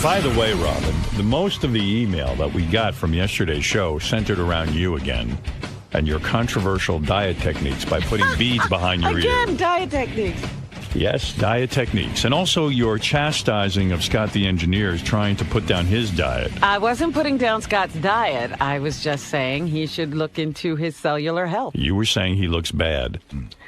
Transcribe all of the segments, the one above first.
By the way, Robin, the most of the email that we got from yesterday's show centered around you again and your controversial diet techniques by putting beads behind your ears. Again, diet techniques. Yes, diet techniques. And also your chastising of Scott the engineer is trying to put down his diet. I wasn't putting down Scott's diet. I was just saying he should look into his cellular health. You were saying he looks bad.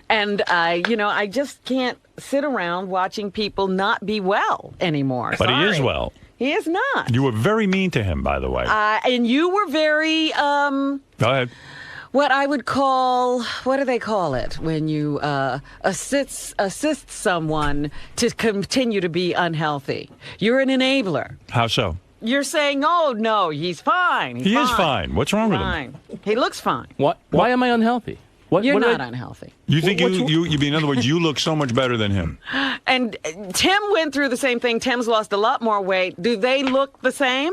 And, I just can't sit around watching people not be well anymore. But Sorry. he is well. He is not. You were very mean to him, by the way. And you were very, Go ahead. what I would call, what do they call it? When you assist someone to continue to be unhealthy. You're an enabler. How so? You're saying, oh, no, he's fine. He is fine. What's wrong with him? Fine. He looks fine. What? Why am I unhealthy? You're not unhealthy. You think you in other words, you look so much better than him. And Tim went through the same thing. Tim's lost a lot more weight. Do they look the same?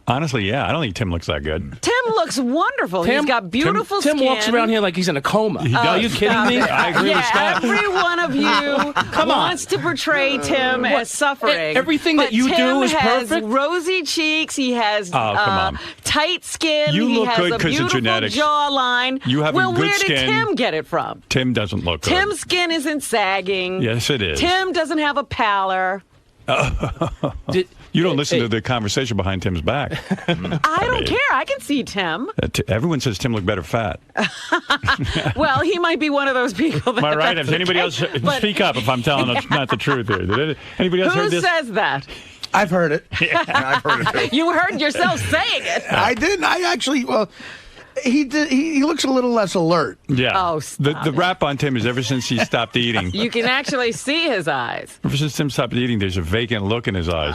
Honestly, yeah. I don't think Tim looks that good. Tim looks wonderful. He's got beautiful skin. Tim walks around here like he's in a coma. He does. Are you kidding me? I agree with Scott. Every one of you wants to portray Tim as suffering. Everything that you do is perfect? Tim has rosy cheeks. He has come on. tight skin. You he look has good a 'cause of beautiful genetics. jawline. You have well, a good where skin. did Tim get it from? Tim doesn't look good. Tim's skin isn't sagging. Yes, it is. Tim doesn't have a pallor. You don't listen to the conversation behind Tim's back. I don't care. I can see Tim. Everyone says Tim looked better fat. Well, he might be one of those people. That Am I right? Does anybody else speak up if I'm telling not the truth here? Did anybody else heard this? Who says that? I've heard it. I've heard it too. You heard yourself saying it. I didn't. I actually, well, he did. He looks a little less alert. Yeah. Oh, the rap on Tim is ever since he stopped eating. You can actually see his eyes. Ever since Tim stopped eating, there's a vacant look in his eyes.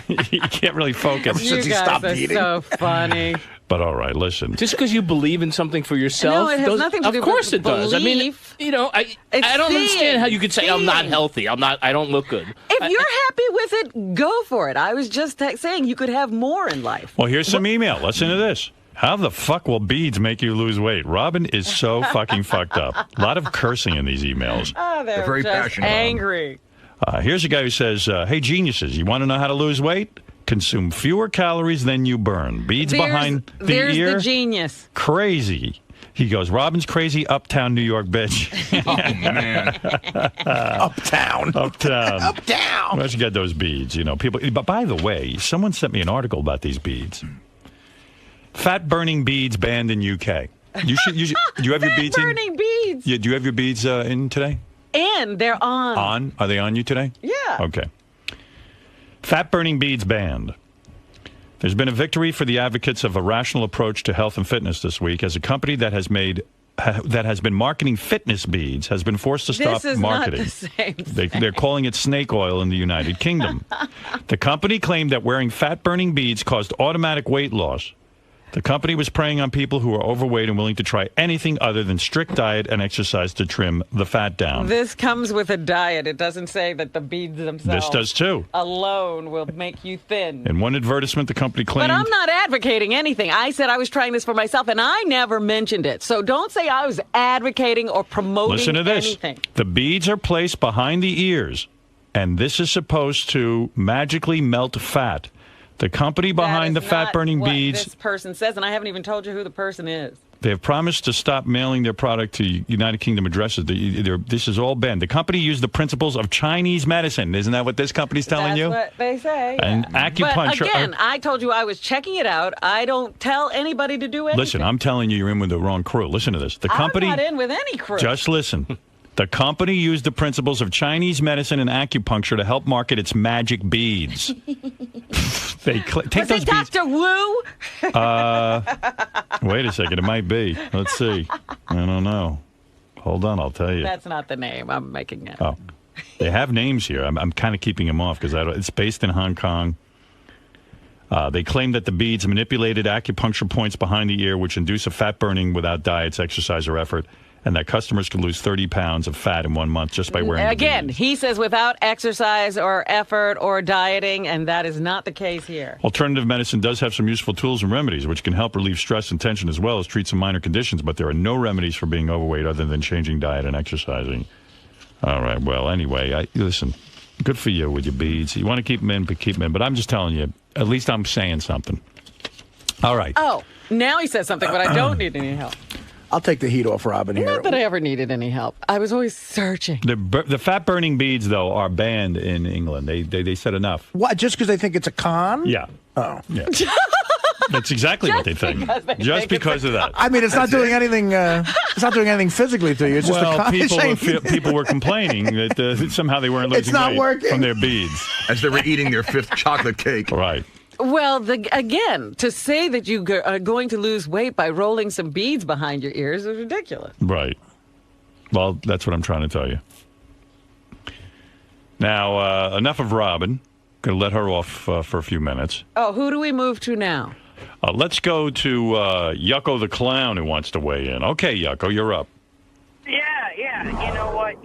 He can't really focus. You Since he guys stopped are eating. so funny. But all right, listen. Just because you believe in something for yourself, No, it has nothing to do of course with it does. I mean, belief. I It's don't understand how you could say I'm not seeing. healthy. I don't look good. If you're happy with it, go for it. I was just saying you could have more in life. Well, here's some email. Listen to this. How the fuck will beads make you lose weight? Robin is so fucking fucked up. A lot of cursing in these emails. Oh, they're very just passionate about 'em. angry. Here's a guy who says, hey, geniuses, you want to know how to lose weight? Consume fewer calories than you burn. Beads behind the there's ear. the genius. Crazy. He goes, Robin's crazy, uptown New York bitch. Uptown. Uptown. Uptown. Where'd you get those beads? People. But by the way, someone sent me an article about these beads. Fat-burning beads banned in UK. You should. Do you have your beads in? Burning beads. Yeah, do you have your beads in today? And they're on. On? Are they on you today? Yeah. Okay. Fat-burning beads banned. There's been a victory for the advocates of a rational approach to health and fitness this week, as a company that has been marketing fitness beads has been forced to stop This is marketing. not the same thing. They're calling it snake oil in the United Kingdom. The company claimed that wearing fat-burning beads caused automatic weight loss. The company was preying on people who are overweight and willing to try anything other than strict diet and exercise to trim the fat down. This comes with a diet. It doesn't say that the beads themselves This does too. alone will make you thin. In one advertisement, the company claimed... But I'm not advocating anything. I said I was trying this for myself, and I never mentioned it. So don't say I was advocating or promoting Listen to this. anything. The beads are placed behind the ears, and this is supposed to magically melt fat. The company behind the That is fat-burning not what beads... this person says, and I haven't even told you who the person is. They have promised to stop mailing their product to United Kingdom addresses. This is all banned. The company used the principles of Chinese medicine. Isn't that what this company's telling you? That's what they say. And yeah. acupuncture. But again, I told you I was checking it out. I don't tell anybody to do anything. Listen, I'm telling you, you're in with the wrong crew. Listen to this. The company... I'm not in with any crew. Just listen. The company used the principles of Chinese medicine and acupuncture to help market its magic beads. Take Was those it beads. Dr. Wu? Wait a second. It might be. Let's see. I don't know. Hold on. I'll tell you. That's not the name. I'm making it. Oh, they have names here. I'm kind of keeping them off because it's based in Hong Kong. They claim that the beads manipulated acupuncture points behind the ear, which induce a fat burning without diets, exercise, or effort, and that customers could lose 30 pounds of fat in 1 month just by wearing the Again, beads. he says without exercise or effort or dieting, and that is not the case here. Alternative medicine does have some useful tools and remedies, which can help relieve stress and tension as well as treat some minor conditions, but there are no remedies for being overweight other than changing diet and exercising. All right, well, anyway, listen, Good for you with your beads. You want to keep them in, but keep them in. But I'm just telling you, at least I'm saying something. All right. Oh, now he says something, but I don't need any help. I'll take the heat off Robin here. Not that I ever needed any help. I was always searching. The fat-burning beads, though, are banned in England. They said enough. What? Just because they think it's a con? Yeah. Oh. Yeah. That's exactly what they think. Just because of that. I mean, it's not doing anything. It's not doing anything physically to you. It's just a con. People were complaining that somehow they weren't losing weight working. from their beads. As they were eating their 5th chocolate cake. Right. Well, again, to say that you are going to lose weight by rolling some beads behind your ears is ridiculous. Right. Well, that's what I'm trying to tell you. Now, enough of Robin. Going to let her off for a few minutes. Oh, who do we move to now? Let's go to Yucko the Clown, who wants to weigh in. Okay, Yucko, you're up. Yeah. You know what?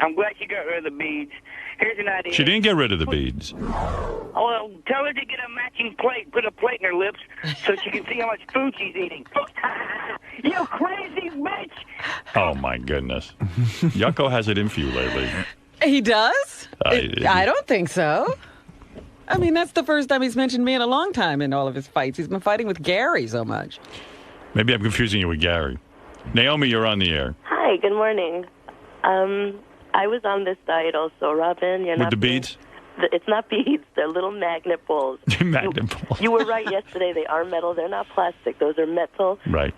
I'm glad you got rid of the beads. Here's an idea. She didn't get rid of the beads. Well, tell her to get a matching plate, put a plate in her lips so she can see how much food she's eating. You crazy bitch! Oh, my goodness. Yucko has it in for you lately. He does? I I don't think so. I mean, that's the first time he's mentioned me in a long time in all of his fights. He's been fighting with Gary so much. Maybe I'm confusing you with Gary. Naomi, you're on the air. Hi, good morning. I was on this diet also, Robin. You're With not the beads? It's not beads. They're little magnet balls. Magnet balls. You were right yesterday. They are metal. They're not plastic. Those are metal. Right.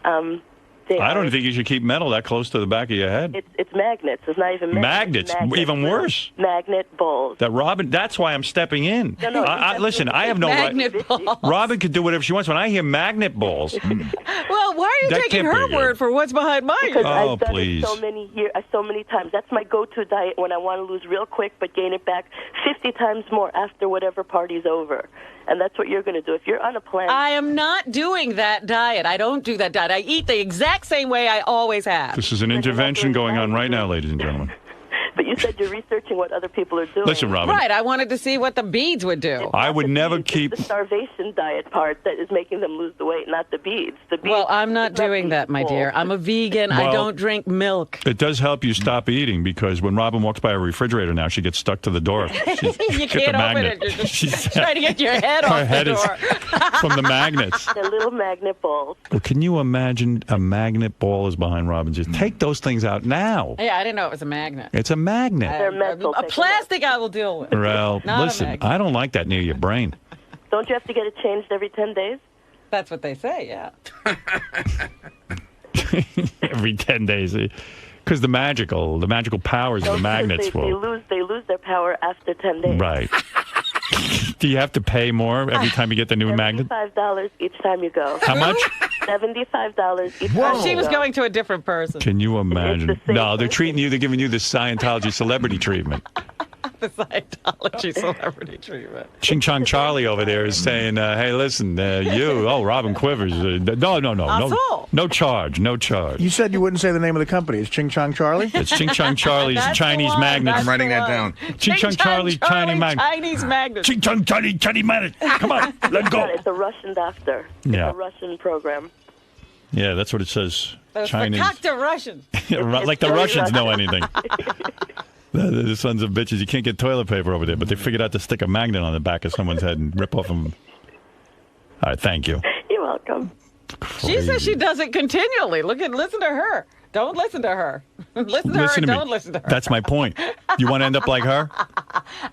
I don't think you should keep metal that close to the back of your head. It's magnets. It's not even Magnets? Even worse. Magnet balls. That Robin, that's why I'm stepping in. No, listen, I have no Magnet right. balls. Robin could do whatever she wants. When I hear magnet balls, Well, why are you That taking can't be her good. word for what's behind mine? Because Oh, I've done please. it so many times. That's my go-to diet when I want to lose real quick but gain it back 50 times more after whatever party's over. And that's what you're going to do. If you're on a plan... I am not doing that diet. I don't do that diet. I eat the exact same way I always have. this is an intervention going on right now, ladies and gentlemen. But you said you're researching what other people are doing. Listen, Robin. Right, I wanted to see what the beads would do. I would never It's keep. the starvation diet part that is making them lose the weight, not the beads. The beads Well, I'm not it's not doing that, my beads dear. balls. I'm a vegan. I Well- don't drink milk. It does help you stop eating because when Robin walks by a refrigerator now, she gets stuck to the door. She's You hit the can't open magnet. it. You're just She's- trying to get your head her off head the is door. from the magnets. They're little magnet balls. Well, can you imagine a magnet ball is behind Robin's ears? Take those things out now. Yeah, I didn't know it was a magnet. It's a magnet. They're metal. A Take plastic I will deal with. Well, Not a listen, magnet. I don't like that near your brain. Don't you have to get it changed every 10 days? That's what they say, yeah. Every 10 days. Because the magical powers of the No, because magnets they will. lose their power after 10 days. Right. Do you have to pay more every time you get the new magnet? $75 each time you go. How much? $75 each Whoa. time She you was go. going to a different person. Can you imagine? the same No, they're person. treating you, they're giving you the Scientology celebrity treatment. The Scientology celebrity treatment. Ching Chong Charlie over there is saying, hey, listen, Robin Quivers. Asshole. No charge. You said you wouldn't say the name of the company. It's Ching Chong Charlie? It's Ching Chong Charlie's That's the Chinese one. magnets. I'm writing that the down. one. Ching Chong Charlie, Chinese magnet. Chinese magnet. Ching Chong Charlie, Chinese magnet. Come on, let's go. It's a Russian doctor. Yeah. It's a Russian program. Yeah, that's what it says. Those Chinese. fakakta Russian. Like the Russians know anything. The sons of bitches. You can't get toilet paper over there, but they figured out to stick a magnet on the back of someone's head and rip off them. All right, thank you. You're welcome. She says she does it continually. Listen to her. Don't listen to her. Listen to her Listen and to me. don't listen to her. That's my point. You want to end up like her?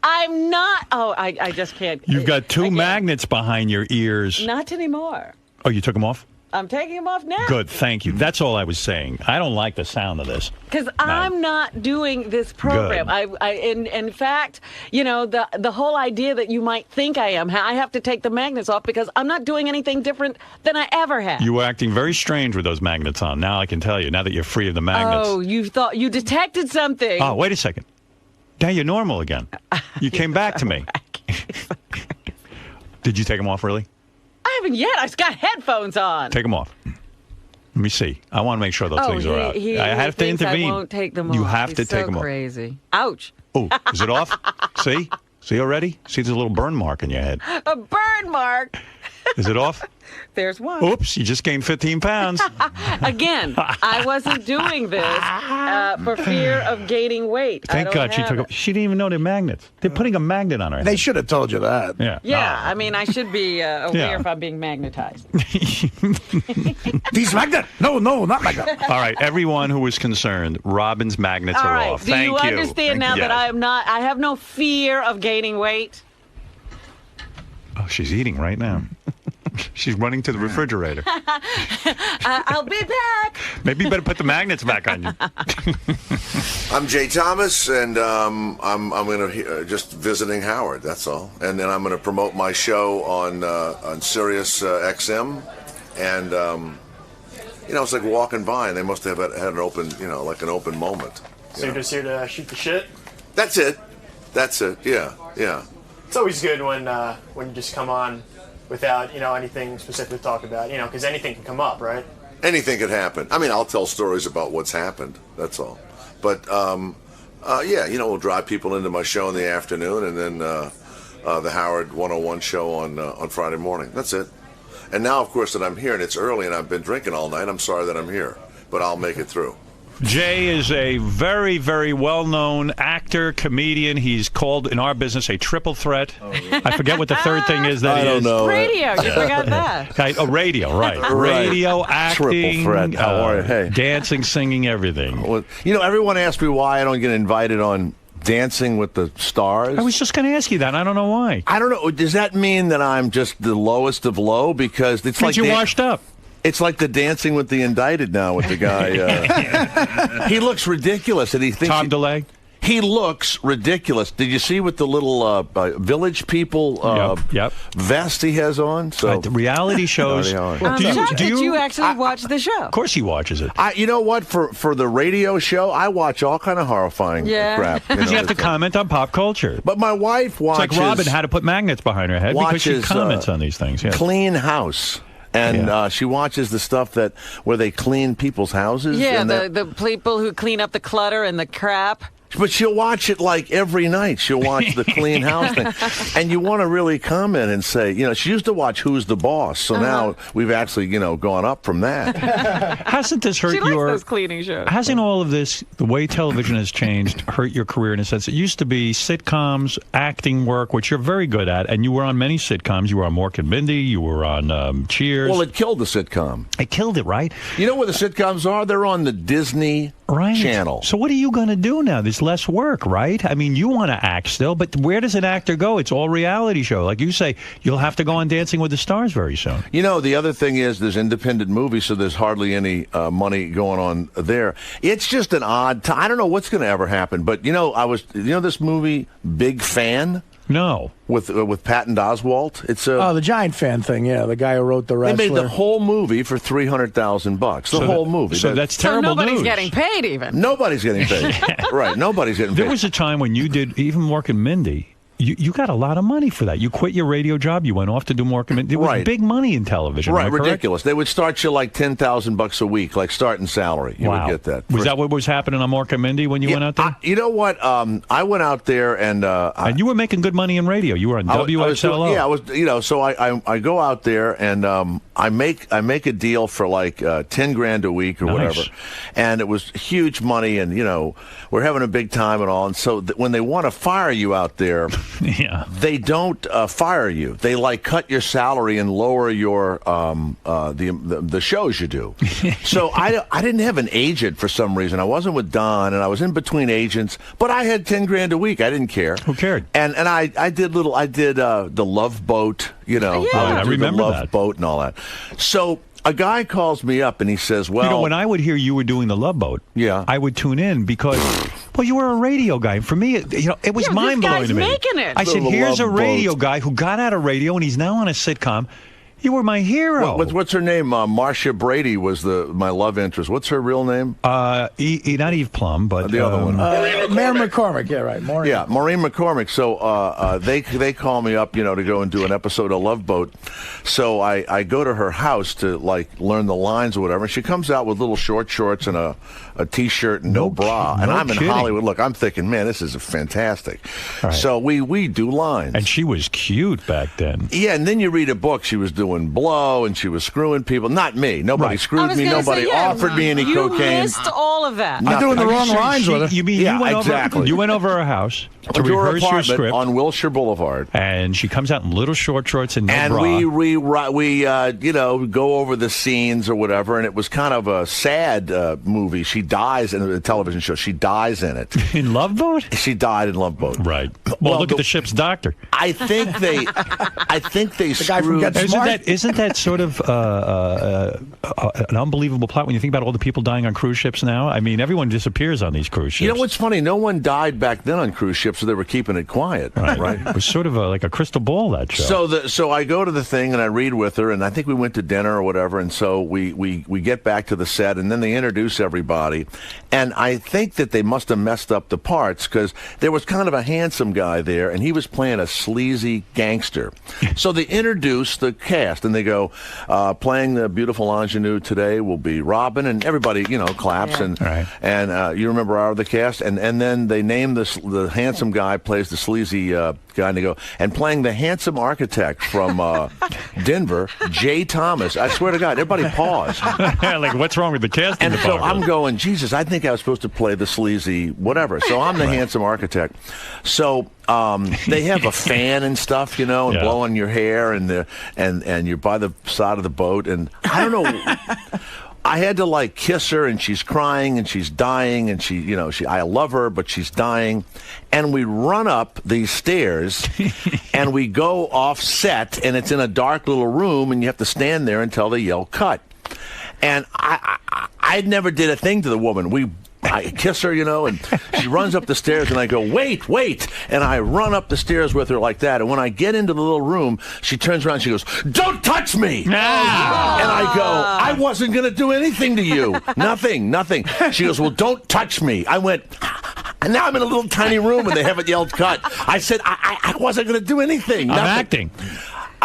I'm not. Oh, I just can't. You've got I two can't. magnets behind your ears. Not anymore. Oh, you took them off? I'm taking them off now. Good, thank you. That's all I was saying. I don't like the sound of this. Because I'm not doing this program. Good. In fact, the whole idea that you might think I am, I have to take the magnets off because I'm not doing anything different than I ever have. You were acting very strange with those magnets on. Now I can tell you, now that you're free of the magnets. Oh, you thought you detected something. Oh, wait a second. Now you're normal again. You came back to me. Did you take them off, really? I haven't yet. I've got headphones on. Take them off. Let me see. I want to make sure those things are out. He I have to thinks intervene. I won't take them You off. have He's to take so them off. crazy. Ouch. Oh, is it off? See? See already? See, there's a little burn mark in your head. A burn mark. Is it off? There's one. Oops, you just gained 15 pounds. Again, I wasn't doing this for fear of gaining weight. Thank God she took it. She didn't even know they're magnets. They're putting a magnet on her head. They should have told you that. Yeah. Yeah, I mean, I should be aware if I'm being magnetized. These magnet? No, not magnet. All right, everyone who was concerned, Robin's magnets All are right, off. do Thank you you. understand now that I have no fear of gaining weight? Oh, she's eating right now. She's running to the refrigerator. I'll be back. Maybe you better put the magnets back on you. I'm Jay Thomas, and I'm going to just visiting Howard. That's all. And then I'm going to promote my show on Sirius XM, and it's like walking by, and they must have had an open, like an open moment. So you're just here to shoot the shit? That's it. Yeah. It's always good when you just come on without anything specific to talk about, because anything can come up, right? Anything could happen. I mean, I'll tell stories about what's happened. That's all. But we'll drive people into my show in the afternoon, and then the Howard 101 show on Friday morning. That's it. And now, of course, that I'm here and it's early and I've been drinking all night, I'm sorry that I'm here, but I'll make it through. Jay is a very, very well-known actor, comedian. He's called in our business a triple threat. Oh, yeah. I forget what the third thing is that I don't know. Radio, you forgot that. Radio, right. Radio, acting, triple threat. How are you? Hey. Dancing, singing, everything. Well, everyone asks me why I don't get invited on Dancing with the Stars. I was just going to ask you that. I don't know why. I don't know. Does that mean that I'm just the lowest of low? Because it's like you're washed up. It's like the Dancing with the Indicted now with the guy. He looks ridiculous, and he thinks Tom DeLay. He looks ridiculous. Did you see with the little Village People vest he has on? So the reality shows. I'm shocked that you actually watch the show. Of course he watches it. You know what? For the radio show, I watch all kind of horrifying crap. Because you have to comment on pop culture. But my wife watches. It's like Robin had to put magnets behind her head because she comments on these things. Yeah. Clean House. And she watches the stuff where they clean people's houses. Yeah, the people who clean up the clutter and the crap. But she'll watch it like every night. She'll watch the clean house thing. And you want to really comment and say, she used to watch Who's the Boss. So now we've actually, gone up from that. Hasn't this hurt she likes your... those cleaning shows. Hasn't all of this, the way television has changed, hurt your career in a sense? It used to be sitcoms, acting work, which you're very good at. And you were on many sitcoms. You were on Mork and Mindy. You were on Cheers. Well, it killed the sitcom. It killed it, right? You know where the sitcoms are? They're on the Disney Channel. So what are you going to do now? There's less work, right? I mean, you want to act still, but where does an actor go? It's all reality show. Like you say, you'll have to go on Dancing with the Stars very soon. The other thing is there's independent movies, so there's hardly any money going on there. It's just an odd time. I don't know what's going to ever happen, but this movie, Big Fan? No. With Patton Oswalt. It's the Giant Fan thing, yeah. The guy who wrote The Wrestler. They made the whole movie for $300,000. The whole movie. So that's terrible nobody's news. getting paid even. Nobody's getting paid. Right, nobody's getting paid. There was a time when you did, even Mork and Mindy, you got a lot of money for that. You quit your radio job. You went off to do Mork and Mindy. It was big money in television. Right, ridiculous. They would start you like $10,000 a week, like starting salary. You would get that. Was that what was happening on Mork and Mindy when you went out there? You know what? I went out there and you were making good money in radio. You were on WXLO. I was. So I go out there and I make a deal for like $10,000 a week or whatever, and it was huge money. And we're having a big time and all. And so when they want to fire you out there. Yeah, they don't fire you. They cut your salary and lower your the shows you do. So I didn't have an agent for some reason. I wasn't with Don, and I was in between agents. But I had $10,000 a week. I didn't care. Who cared? And I did the Love Boat. I remember the Love that Boat and all that. So. A guy calls me up and he says, well... when I would hear you were doing the Love Boat, I would tune in because, you were a radio guy. For me, it was mind-blowing to me. Making it. I said, here's a radio guy who got out of radio and he's now on a sitcom. You were my hero. What's her name? Marcia Brady was my love interest. What's her real name? Not Eve Plum, but... the other one. Maureen McCormick, yeah, right. Maureen. Yeah, Maureen McCormick. So they call me up, to go and do an episode of Love Boat. So I go to her house to, learn the lines or whatever. And she comes out with little short shorts and a T-shirt and no bra. And I'm in Hollywood. Look, I'm thinking, man, this is fantastic. Right. So we do lines. And she was cute back then. Yeah, and then you read a book she was doing doing blow, and she was screwing people. Not me. Nobody I screwed was me. gonna Nobody say, yeah, offered me any you cocaine. missed all of that. I'm doing the wrong lines with her. You mean Yeah, you went exactly. over? You went over her house to To her rehearse your apartment script, on Wilshire Boulevard. and she comes out in little short shorts and no And bra. we go over the scenes or whatever, and it was kind of a sad movie. She dies in a television show. She dies in it. in Love Boat. She died in Love Boat. Right. Well, look at the ship's doctor. I think they The guy from screwed. Get Smart. Isn't that sort of an unbelievable plot when you think about all the people dying on cruise ships now? I mean, everyone disappears on these cruise ships. You know what's funny? No one died back then on cruise ships, so they were keeping it quiet. Right. It was sort of like a crystal ball, that show. So I go to the thing and I read with her, and I think we went to dinner or whatever, and so we get back to the set, and then they introduce everybody, and I think that they must have messed up the parts because there was kind of a handsome guy there, and he was playing a sleazy gangster. So they introduce the cast, and they go, playing the beautiful ingenue today will be Robin, and everybody, claps, and you remember our other cast, and then they name the handsome guy plays the sleazy guy, and they go, and playing the handsome architect from Denver, Jay Thomas. I swear to God, everybody paused. Like, what's wrong with the casting And so department? I'm going, Jesus, I think I was supposed to play the sleazy whatever. So I'm the handsome architect. So they have a fan and stuff, and blowing your hair, and you're by the side of the boat, and I don't know. I had to kiss her, and she's crying and she's dying, and I love her, but she's dying. And we run up these stairs and we go off set, and it's in a dark little room, and you have to stand there until they yell cut. And I never did a thing to the woman. I kiss her, and she runs up the stairs, and I go, wait, and I run up the stairs with her like that, and when I get into the little room, she turns around and she goes, don't touch me! And I go, I wasn't going to do anything to you. Nothing. She goes, well, don't touch me. I went, and now I'm in a little tiny room, and they haven't yelled cut. I said, I wasn't going to do anything. I'm Nothing. acting.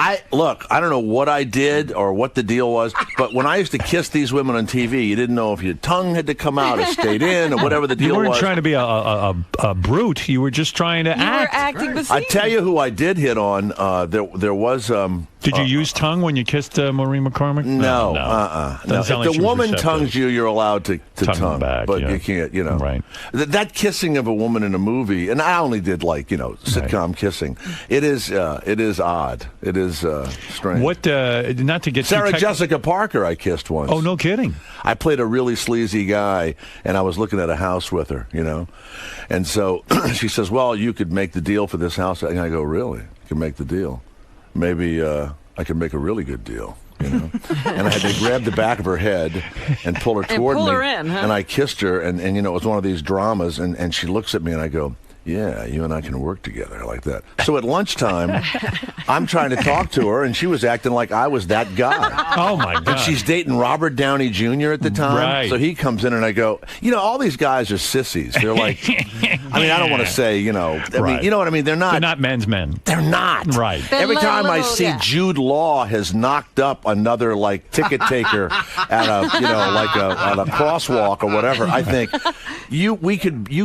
I don't know what I did or what the deal was, but when I used to kiss these women on TV, you didn't know if your tongue had to come out or stayed in or whatever the deal was. You weren't trying to be a brute. You were just trying to You act. were acting the scene. I tell you who I did hit on. There was. Did you use tongue when you kissed Maureen McCormick? No. Doesn't No. sound If like she the was woman receptive. tongues you, you're allowed to tongue back, but yeah. you can't. Right. That kissing of a woman in a movie, and I only did sitcom kissing. It is odd. It is strange. What? Not to get Sarah too Jessica Parker, I kissed once. Oh, no kidding. I played a really sleazy guy, and I was looking at a house with her, And so she says, well, you could make the deal for this house. And I go, really? You can make the deal? Maybe I can make a really good deal, And I had to grab the back of her head and pull her toward pull me. her in, huh? And I kissed her, and it was one of these dramas, and she looks at me, and I go, yeah, you and I can work together like that. So at lunchtime, I'm trying to talk to her, and she was acting like I was that guy. Oh, my God. And she's dating Robert Downey Jr. at the time. Right. So he comes in, and I go, all these guys are sissies. They're like, I mean, I don't want to say, I Right. mean, you know what I mean? They're not men's men. They're not. Right. They're Every time I little, see yeah. Jude Law has knocked up another ticket taker at a at a crosswalk or whatever, I think you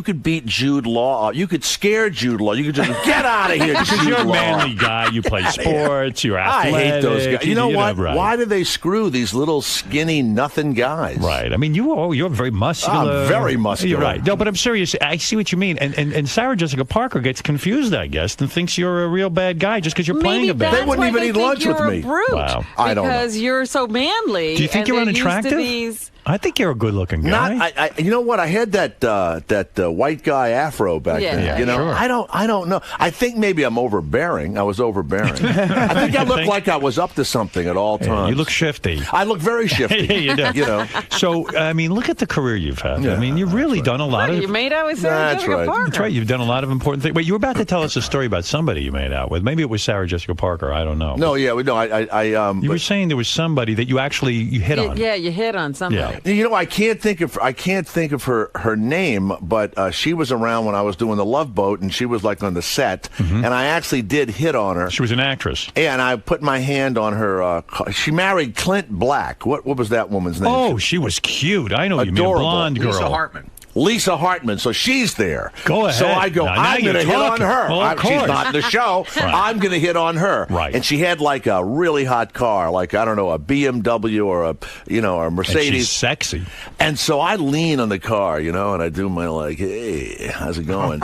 could beat Jude Law. You could scare Jude Law. You could just get out of here, Because Jude you're a Law. manly guy. You play sports. You're I athletic. hate those guys. You know what? Right. Why do they screw these little skinny nothing guys? Right. I mean, you're very muscular. I'm very muscular. You're right. No, but I'm serious. I see what you mean. And Sarah Jessica Parker gets confused, I guess, and thinks you're a real bad guy just because you're playing a bad that's They wouldn't why even they eat think lunch with you're me. A brute Wow. I don't know. Because you're so manly. Do you think and you're they're used to unattractive? these- I think you're a good-looking guy. Not, you know what? I had that white guy afro back Yeah. then. Yeah, sure. I don't know. I think maybe I'm overbearing. I was overbearing. I think I looked like I was up to something at all Yeah, times. you look shifty. I look very shifty. Yeah, you do. So, I mean, look at the career you've had. I mean, you've really done a lot of... You made out with Sarah That's Jessica right. Parker. That's right. You've done a lot of important things. Wait, you were about to tell us a story about somebody you made out with. Maybe it was Sarah Jessica Parker. I don't know. No, yeah, no, You were saying there was somebody that you hit on. Yeah, you hit on somebody. Yeah. You know, I can't think of her name, but she was around when I was doing the Love Boat, and she was on the set, and I actually did hit on her. She was an actress. And I put my hand on her. She married Clint Black. What was that woman's name? Oh, she was cute. I know you mean. A Adorable. blonde girl. Lisa Hartman. Lisa Hartman. So she's there. Go ahead. So I go, Now I'm you're going to hit on talking. her. Well, of She's course. not in the show. Right. I'm going to hit on her. Right. And she had like a really hot car, like, I don't know, a BMW or a Mercedes. And she's sexy. And so I lean on the car, and I do my like, hey, how's it going?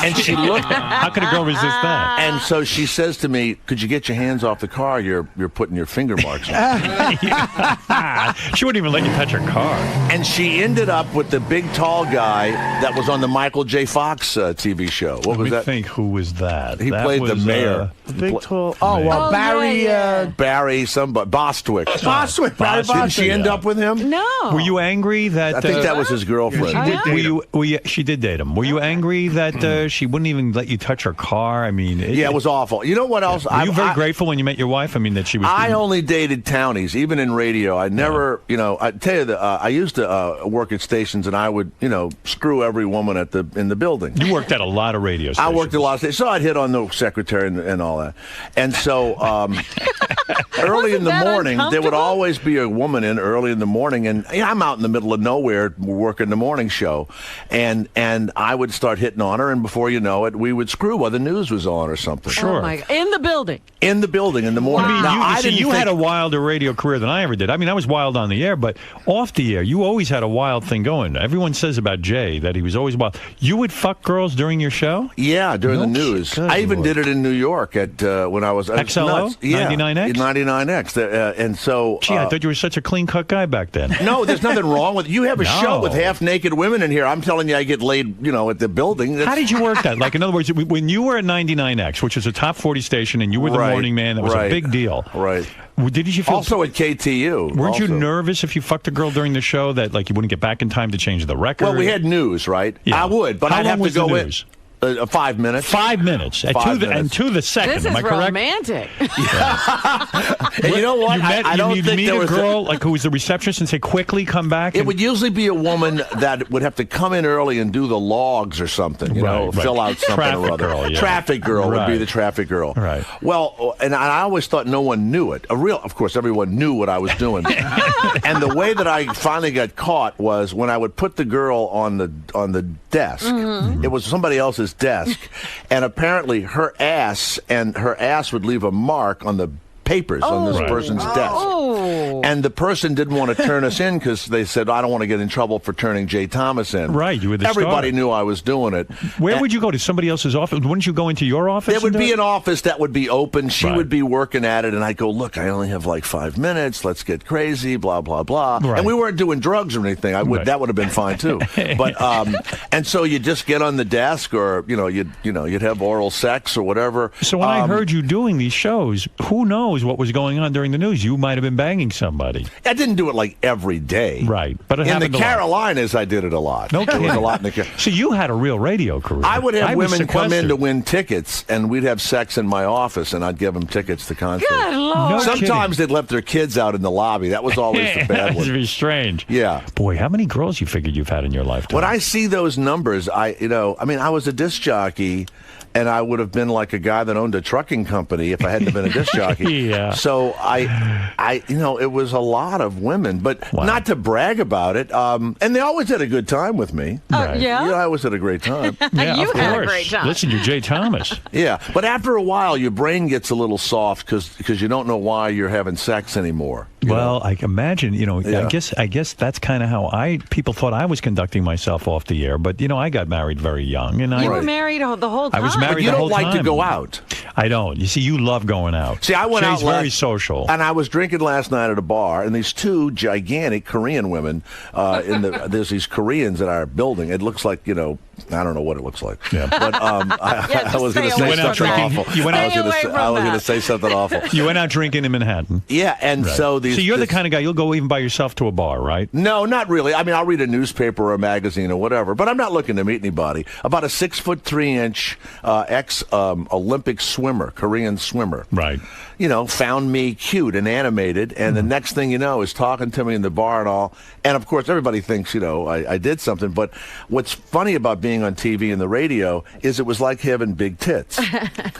And she looked. How could a girl resist that? And so she says to me, could you get your hands off the car? You're putting your finger marks on. She wouldn't even let you touch her car. And she ended up with the big tall guy that was on the Michael J. Fox TV show. What was Let me that? think, who was that? He That played the was, mayor. Big tall. Oh, Barry. yeah. Barry, somebody, Bostwick. Bostwick. Barry Bostwick. Didn't Bostwick. she end up with him? No. Were you angry that... I think that was his girlfriend. She did date him. Were you angry that she wouldn't even let you touch her car? I mean... Yeah, it was awful. You know what else? Were you very grateful when you met your wife? I mean, that she was... I only dated townies, even in radio. I never, I tell you, I used to work at stations, and I would, screw every woman in the building. You worked at a lot of radio stations. I worked at a lot of stations, so I'd hit on the secretary and all that. And so early in the that morning, there would uncomfortable? always be a woman in early in the morning, and I'm out in the middle of nowhere working the morning show, and I would start hitting on her, and before you know it, we would screw while the news was on or something. Sure. Oh my God. In the building. In the building in the morning. I mean, Now, you had a wilder radio career than I ever did. I mean, I was wild on the air, but off the air, you always had a wild thing going. Everyone says about Jay that he was always wild. You would fuck girls during your show? Yeah, during the news. Good I even Lord. did it in New York at when I was XLO? nuts. Yeah, 99X? 99X. And so Gee, I thought you were such a clean-cut guy back then. no, there's nothing wrong with you. Have a No. show with half-naked women in here. I'm telling you, I get laid, at the building. How did you work that? Like, in other words, when you were at 99X, which is a top 40 station, and you were the Right, morning man, that was right, a big deal. Right. Did you feel Also at KTU. Weren't you also. nervous if you fucked a girl during the show that like you wouldn't get back in time to change the record? Well, we had news, right? Yeah. I would, but How I'd long have to was the go in. news? 5 minutes. 5 minutes. 5 minutes. And to the second. This Am is I correct? romantic. And you know what? I don't you'd think meet there a was girl like who was the receptionist and say, "Quickly, come back." It would usually be a woman that would have to come in early and do the logs or something, Right. fill out something Traffic or other. girl, yeah. Traffic girl would be Right. the traffic girl. Right. Well, and I always thought no one knew it. Of course, everyone knew what I was doing. And the way that I finally got caught was when I would put the girl on the desk. Mm-hmm. It was somebody else's desk, and apparently her ass would leave a mark on the papers on this Right. person's desk. Oh. And the person didn't want to turn us in because they said, I don't want to get in trouble for turning Jay Thomas in. Right, you were the Everybody star. knew I was doing it. Where would you go to somebody else's office? Wouldn't you go into your office? There would and do be it? an office that would be open. She Right. would be working at it, and I'd go, look, I only have like 5 minutes. Let's get crazy, blah, blah, blah. Right. And we weren't doing drugs or anything. Right. That would have been fine, too. But and so you just get on the desk or, you'd have oral sex or whatever. So when I heard you doing these shows, who knows what was going on during the news? You might have been banging somebody. I didn't do it like every day. Right. But it in the happened a lot. Carolinas, I did it a lot. No There was kidding. a lot in the So you had a real radio career. I would have was women come in sequestered. to win tickets, and we'd have sex in my office, and I'd give them tickets to concerts. Good Lord. No Sometimes they'd left their kids out in the lobby. That was always the bad That would one. be strange. Yeah. Boy, how many girls you figured you've had in your lifetime? When I see those numbers, I was a disc jockey, and I would have been like a guy that owned a trucking company if I hadn't been a disc jockey. Yeah. So it was a lot of women, but Wow. not to brag about it. And they always had a good time with me. Right. Yeah? I always had a great time. Yeah, You of had a course. great time. Listen, you're Jay Thomas. Yeah, but after a while, your brain gets a little soft because you don't know why you're having sex anymore. you know? Well, I can imagine, Yeah. I guess that's kind of how people thought I was conducting myself off the air. But, I got married very young. And You I were married the whole time. I was married But you the whole don't like to time. go out. I don't. You see, you love going out. See, I went Jay's out very social. and I was drinking last night at a bar, and these two gigantic Korean women there's these Koreans in our building. It looks like I don't know what it looks like. Yeah. But I was going to stay say away something from that. awful. You went out- I was Stay away going from to that. say something awful. You went out drinking in Manhattan. Yeah, and Right. so these. So you're the this- kind of guy, you'll go even by yourself to a bar, right? No, not really. I mean, I'll read a newspaper or a magazine or whatever, but I'm not looking to meet anybody. About a 6'3" ex-Olympic swimmer, Korean swimmer. Right. You know, found me cute and animated, and the next thing you know is talking to me in the bar and all. And, of course, everybody thinks, you know, I did something. But what's funny about being on TV and the radio is it was like having big tits.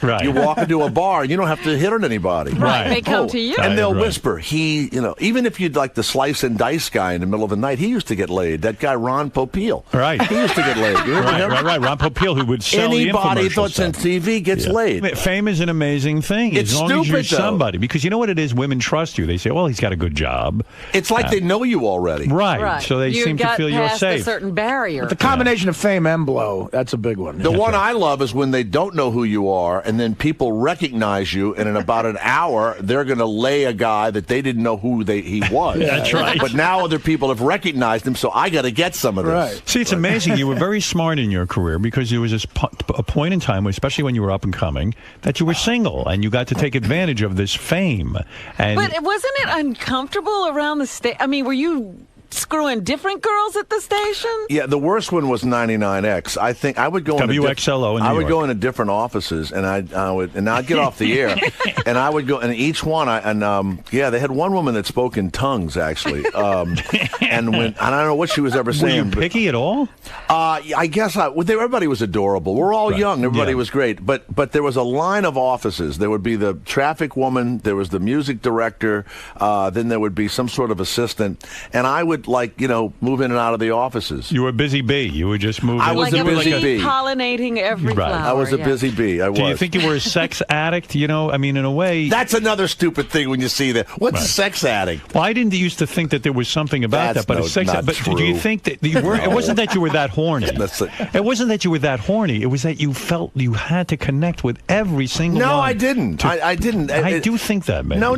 Right. You walk into a bar, and you don't have to hit on anybody. Right. They come to you. And they'll Right. whisper, you know, even if you'd like the slice and dice guy in the middle of the night, he used to get laid. That guy, Ron Popeil. Right. He used to get laid. You remember him? Right. Ron Popeil, who would sell the Anybody infomercial that's on stuff. TV gets laid. I mean, fame is an amazing thing. It's as long as you're stupid, though. somebody. Because you know what it is? Women trust you. They say, well, he's got a good job. It's like they know you already. Right. So they you seem to got feel you're past safe. a certain barrier. The combination of fame and blow, that's a big one. The one I love is when they don't know who you are, and then people recognize you, and in about an hour, they're going to lay a guy that they didn't know who he was. That's right. But now other people have recognized him, so I got to get some of this. Right. See, it's amazing. You were very smart in your career because there was a point in time, especially when you were up and coming, that you were single and you got to take advantage of this fame. And But wasn't it uncomfortable around the state? I mean, were you screwing different girls at the station? Yeah, the worst one was 99X. I think I would go into WXLO in New I would York. go into different offices, and I'd get off the air, and I would go, and each one, they had one woman that spoke in tongues actually, and I don't know what she was ever were saying. you picky at all? I guess everybody was adorable. We're all young. Everybody Yeah. was great. But there was a line of offices. There would be the traffic woman. There was the music director. Then there would be some sort of assistant. And I would, move in and out of the offices. You were a busy bee. You were just moving. I was like a busy bee. pollinating every Right. flower. I was a yeah. busy bee. I was. Do you think you were a sex addict? You know, I mean, in a way. That's another stupid thing when you see that. What's a Right. sex addict? Well, I didn't used to think that there was something about That's that, but not a sex. true. But do you think that you were? It wasn't that you were that horny. That's it. It wasn't that you were that horny. It was that you felt you had to connect with every single No, one. I didn't. I didn't. I do think that, man. No,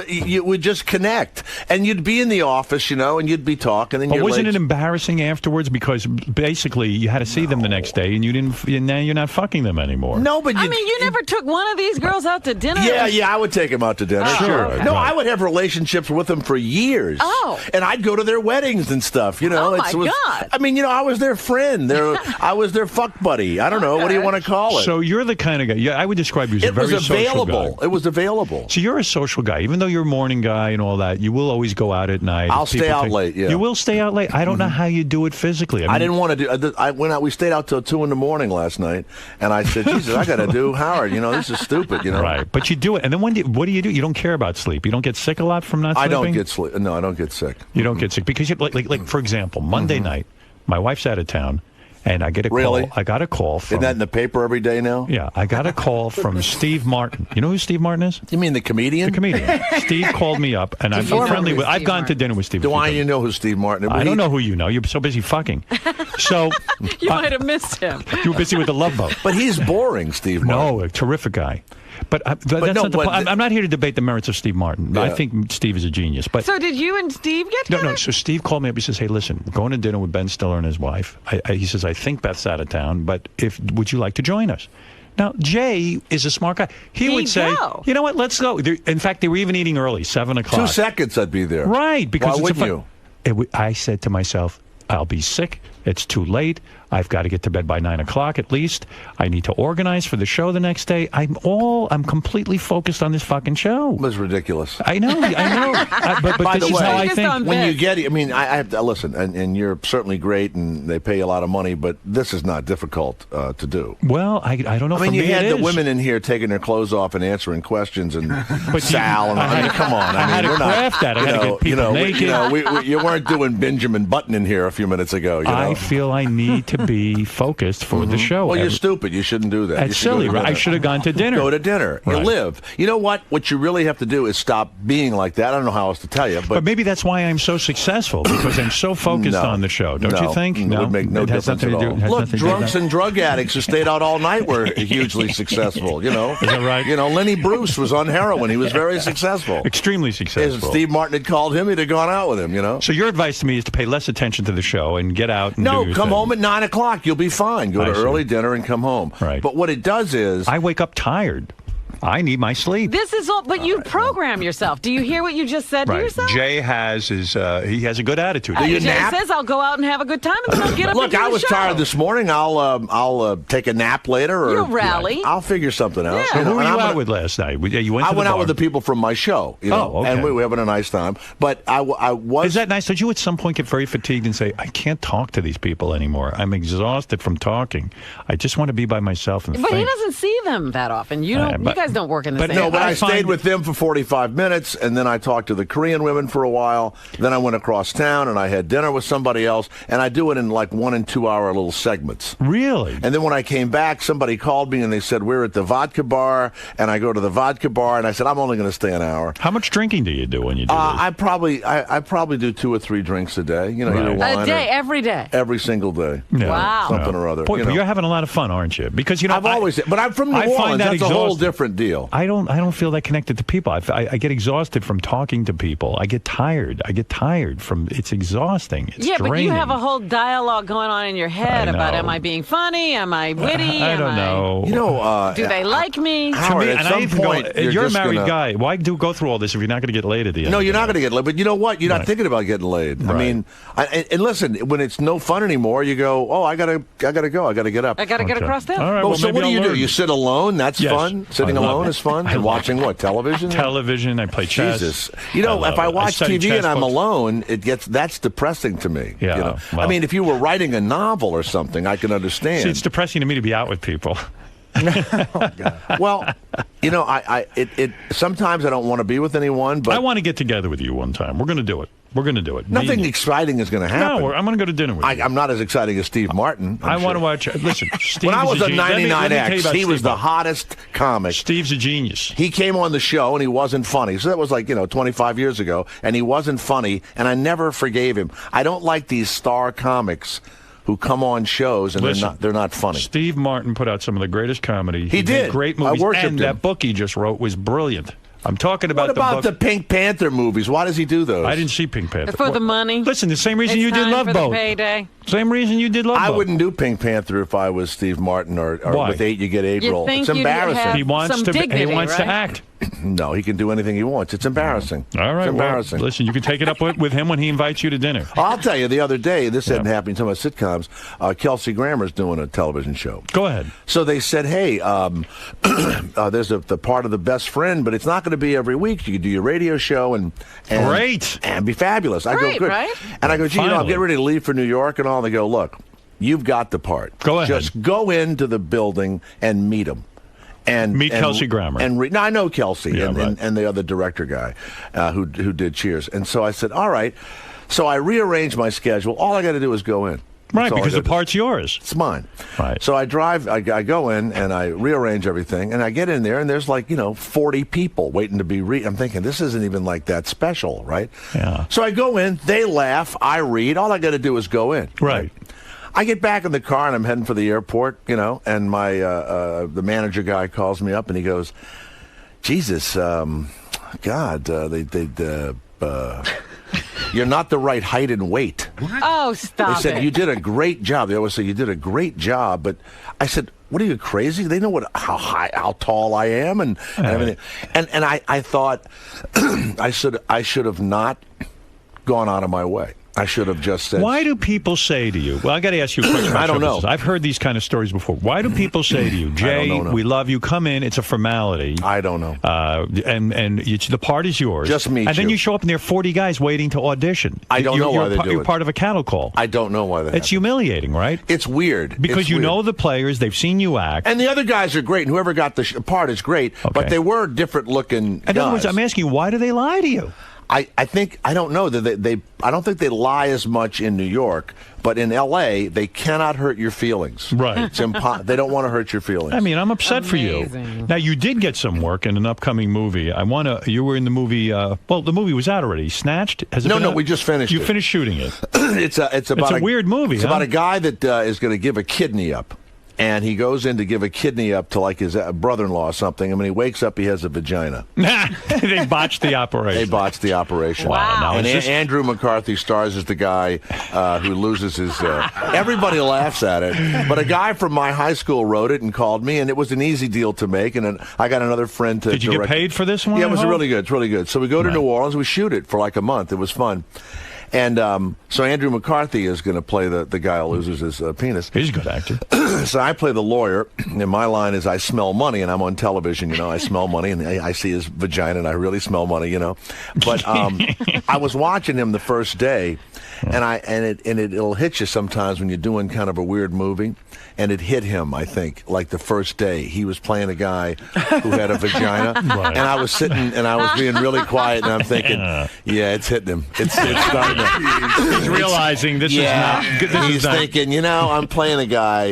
you would just connect, and you'd be in the office, and you'd be talking, and But your wasn't legs- it embarrassing afterwards because basically you had to see them the next day and you didn't? Now you're not fucking them anymore. No, but I mean, you never took one of these girls out to dinner? Yeah, I would take them out to dinner. Oh, Sure. okay. No, Right. I would have relationships with them for years. Oh. And I'd go to their weddings and stuff, Oh, my It was- God. I mean, I was their friend. I was their fuck buddy. I don't know. What do you want to call it? So you're the kind of guy. Yeah, I would describe you as a it was very social available. guy. It was available. So you're a social guy, even though you're a morning guy and all that. You will always go out at night. I'll stay People out late, yeah. You will stay out late. I don't know how you do it physically. I didn't want to do. I went out. We stayed out till 2 a.m. last night, and I said, "Jesus, I got to do Howard. This is stupid. Right, but you do it, and then what do you do? You don't care about sleep. You don't get sick a lot from not I sleeping. don't get sleep. No, I don't get sick. You don't get sick because you like for example, Monday night, my wife's out of town, and I get a Really? call. I got a call from. Isn't that in the paper every day now? Yeah, I got a call from Steve Martin. You know who Steve Martin is? You mean the comedian? The comedian. Steve called me up, and I'm you friendly remember with. I've Steve gone to Martin? dinner with Steve. Do a few I times. know who Steve Martin is? I don't know who you know. You're so busy fucking. So You might have missed him. you were busy with the Love Boat. But he's boring, Steve Martin. No, a terrific guy. But that's no, not the but point. I'm not here to debate the merits of Steve Martin. I Yeah. think Steve is a genius. But So did you and Steve get together? no. So Steve called me up. He says, "Hey, listen, we're going to dinner with Ben Stiller and his wife." He says, "I think Beth's out of town, but would you like to join us?" Now, Jay is a smart guy. He would He'd say, go. "You know what? Let's go." In fact, they were even eating early, 7:00. 2 seconds, I'd be there. Right, because Why it's wouldn't you? I said to myself, I'll be sick. It's too late. I've got to get to bed by 9 o'clock at least. I need to organize for the show the next day. I'm completely focused on this fucking show. It was ridiculous. I know. But By this the is how way, I Focused think. on When you Beth. get it, I mean, I have to listen, and you're certainly great, and they pay you a lot of money, but this is not difficult to do. Well, I don't know. I mean, for you me had it the is. women in here taking their clothes off and answering questions, and Sal, and I I mean, had- come on. I had to we're not- craft that. I you had to know, get people you know, naked. you weren't doing Benjamin Button in here a few minutes ago. You know? I feel I need to be focused for the show. Well, you're stupid. You shouldn't do that. You That's should go silly, to right? I dinner. should have gone to dinner. Go to dinner. You Right. live. You know what? What you really have to do is stop being like that. I don't know how else to tell you, But maybe that's why I'm so successful, because I'm so focused No. on the show. Don't No. you think? It would make no It has difference nothing at to do- all. it has Look, nothing to do with drunks that. and drug addicts who stayed out all night were hugely successful. Is that right? Lenny Bruce was on heroin. He was very successful. Extremely If successful. Steve Martin had called him, he'd have gone out with him. So your advice to me is to pay less attention to the show and get out and No, do your come thing. home at 9 o'clock. You'll be fine. Go I to see. early dinner and come home. Right. But what it does is, I wake up tired. I need my sleep. This is all, but you program yourself. Do you hear what you just said to Right. yourself? Jay has he has a good attitude. you Jay nap? says, I'll go out and have a good time, and then I'll get up Look, and do I the was show. tired this morning. I'll take a nap later. Or You'll rally. I'll figure something out. Yeah. You know, Who were and you I'm out gonna- with last night? You went I to went the out bar. with the people from my show. You know, Oh, okay. and we were having a nice time. But I was. Is that nice? Did you at some point get very fatigued and say, I can't talk to these people anymore. I'm exhausted from talking. I just want to be by myself and But think. he doesn't see them that often. You don't. but- you guys don't work in the but same. No, but I I stayed find- with them for 45 minutes, and then I talked to the Korean women for a while. Then I went across town, and I had dinner with somebody else, and I do it in like 1 and 2 hour little segments. Really? And then when I came back, somebody called me, and they said, we're at the vodka bar, and I go to the vodka bar, and I said, I'm only going to stay an hour. How much drinking do you do when you do this? I probably do 2 or 3 drinks a day, you know, either Right. wine a day, or every day. every single day. Yeah. Wow. Something or other. Boy, you but know. you're having a lot of fun, aren't you? Because you know, I've always, but I'm from New I find Orleans. that That's a whole exhausting. different deal. I don't feel that connected to people. I get exhausted from talking to people. I get tired. From it's exhausting. It's Yeah, but you draining. have a whole dialogue going on in your head I about, know. am I being funny? Am I witty? I don't know. You know, Do they like me? To Howard, me, at and I some even point, you're a just married gonna- guy. Why go through all this if you're not going to get laid at the end? No, of you're the not night? going to get laid. But you know what? You're not Right. thinking about getting laid. I Right. mean, and listen, when it's no fun anymore, you go, oh, I gotta go. I gotta get up. I got to get Okay. across town. All right. Oh, well, so maybe what do I'll you do? learn. You sit alone? That's Yes. fun. Sitting I love alone it. is fun. I And love watching what? Television? Television. I play chess. Jesus. You know, love if I it. watch study TV chess and I'm books. alone, that's depressing to me. Yeah, You know? well- I mean, if you were writing a novel or something, I can understand. See, it's depressing to me to be out with people. Well, you know, it sometimes I don't want to be with anyone, but I want to get together with you one time. We're going to do it. We're going to do it. nothing Me- exciting is going to happen. No, I'm going to go to dinner with you. I'm not as exciting as Steve Martin. I want to watch. watch. Listen, Steve When I was a on genius. Let me tell you 99X, about he was Steve the Martin. hottest comic. Steve's a genius. He came on the show and he wasn't funny. So that was like, 25 years ago, and he wasn't funny, and I never forgave him. I don't like these star comics who come on shows and Listen, they're not funny. Steve Martin put out some of the greatest comedy. He made did. great I movies, worshipped and him. that book he just wrote was brilliant. I'm talking about What about book. the Pink Panther movies? Why does he do those? I didn't see Pink Panther. For the money. Listen, the same reason It's you did time Love for the Boat. payday. Same reason you did Love I Boat. wouldn't do Pink Panther if I was Steve Martin or Why? with 8 you get 8 You roll. think It's you'd embarrassing. have- He wants some to. He dignity, wants to right? act. No, he can do anything he wants. It's embarrassing. All right. It's Well, embarrassing. listen, you can take it up with him when he invites you to dinner. I'll tell you, the other day, this hadn't happened in some of the sitcoms, Kelsey Grammer's doing a television show. Go ahead. So they said, hey, there's the part of the best friend, but it's not going to be every week. You can do your radio show and Great. and be fabulous. I go, Great, good. right? And I go, gee, I'm Finally. getting ready to leave for New York and all. They go, look, you've got the part. Go ahead. Just go into the building and meet him. And Meet Kelsey Grammer. No, I know Kelsey Yeah, and, right. and the other director guy who did Cheers. And so I said, all right. So I rearranged my schedule. All I got to do is go in. Right, That's all I because the gotta do. part's yours. It's mine. Right. So I drive, I go in and I rearrange everything, and I get in there, and there's like, 40 people waiting to be I'm thinking, this isn't even like that special, right? Yeah. So I go in, they laugh, I read, all I got to do is go in. Right. I get back in the car, and I'm heading for the airport, and my the manager guy calls me up, and he goes, Jesus, God, you're not the right height and weight. Oh, stop They said, it. you did a great job. They always say, you did a great job. But I said, what are you, crazy? They know how tall I am and everything. And I thought I should have not gone out of my way. I should have just said. Why do people say to you? Well, I got to ask you a question. about I don't show know. business. I've heard these kind of stories before. Why do people say to you, Jay, know. we love you, come in, it's a formality. I don't know. And the part is yours. Just meet And then you. you show up and there are 40 guys waiting to audition. I don't know why they do You're it. part of a cattle call. I don't know why that It's humiliating, right? It's weird. Because It's you weird. know the players, they've seen you act. And the other guys are great, and whoever got the part is great, Okay. but they were different looking In guys. other words, I'm asking you, why do they lie to you? I don't know that I don't think they lie as much in New York, but in L.A. they cannot hurt your feelings. Right. It's they don't want to hurt your feelings. I mean, I'm upset for you. Amazing. Now, you did get some work in an upcoming movie. You were in the movie, the movie was out already. Snatched? Has it No, been no, out? we just finished You it. finished shooting it. it's about a weird movie, It's huh? about a guy that is going to give a kidney up. and he goes in to give a kidney up to like his brother-in-law or something. And when he wakes up, he has a vagina. They botched the operation. They botched the operation. Wow. Now, And is this- Andrew McCarthy stars as the guy who loses his... everybody laughs at it. But a guy from my high school wrote it and called me, and it was an easy deal to make. And then I got another friend to... Did you get paid for this one? Yeah, it was I hope? really good. It's really good. So we go to New Orleans. We shoot it for like a month. It was fun. And so Andrew McCarthy is going to play the guy who loses his penis. He's a good actor. So I play the lawyer, and my line is I smell money, and I'm on television, you know, I smell money, and I see his vagina, and I really smell money, you know. But I was watching him the first day, and it'll hit you sometimes when you're doing kind of a weird movie, and it hit him, I think, like the first day. He was playing a guy who had a vagina, and I was sitting, and I was being really quiet, and I'm thinking, yeah, it's hitting him. It's starting to... He's realizing this is not... He's thinking, you know, I'm playing a guy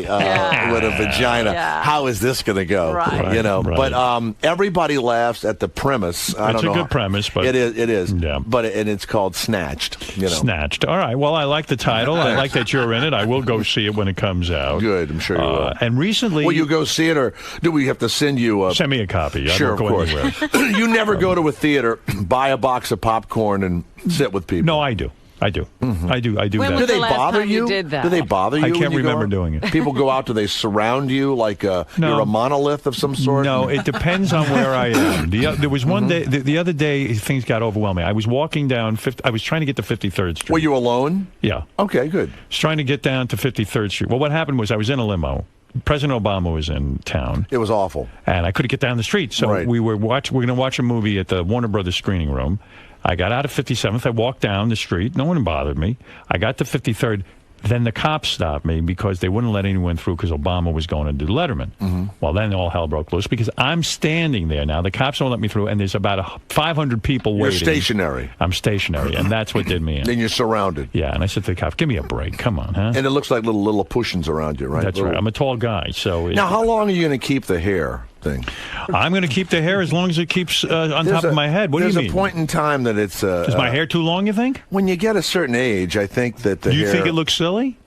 with a vagina. Yeah. How is this going to go? Right. You know, Right. but everybody laughs at the premise. I It's don't a know. good premise, but... It is. Yeah. But and it's called Snatched. You know. Snatched. All right. Well, I like the title. I like that you're in it. I will go see it when it comes out. Good. I'm sure you will. And recently... Will you go see it, or do we have to send you? Send me a copy. I Sure, won't of go course. anywhere. You never go to a theater, buy a box of popcorn, and sit with people. No, I do. I do. I do When that. was Do the they last bother time you did that? Do they bother you? I can't when you go remember out? doing it. People go out. Do they surround you like you're a monolith of some sort? No, it depends on where I am. There was one day, the other day, things got overwhelming. I was walking down, I was trying to get to 53rd Street. Were you alone? Yeah. Okay, good. I was trying to get down to 53rd Street. Well, what happened was I was in a limo. President Obama was in town. It was awful. And I couldn't get down the street. So Right. we're going to watch a movie at the Warner Brothers screening room. I got out of 57th. I walked down the street. No one bothered me. I got to 53rd. Then the cops stopped me because they wouldn't let anyone through because Obama was going to do Letterman. Well, then all hell broke loose because I'm standing there now. The cops don't let me through, and there's about 500 people You're waiting. stationary. I'm stationary, and that's what did me in. Then you're surrounded. Yeah, and I said to the cop, give me a break. Come on, huh? And it looks like little Lilliputians around you, right? That's right. I'm a tall guy, so... Now, how long are you going to keep the hair thing? I'm going to keep the hair as long as it keeps on top of my head. What do you mean? There's a point in time that it's... Is my hair too long, you think? When you get a certain age, I think that the You hair... think it looks silly?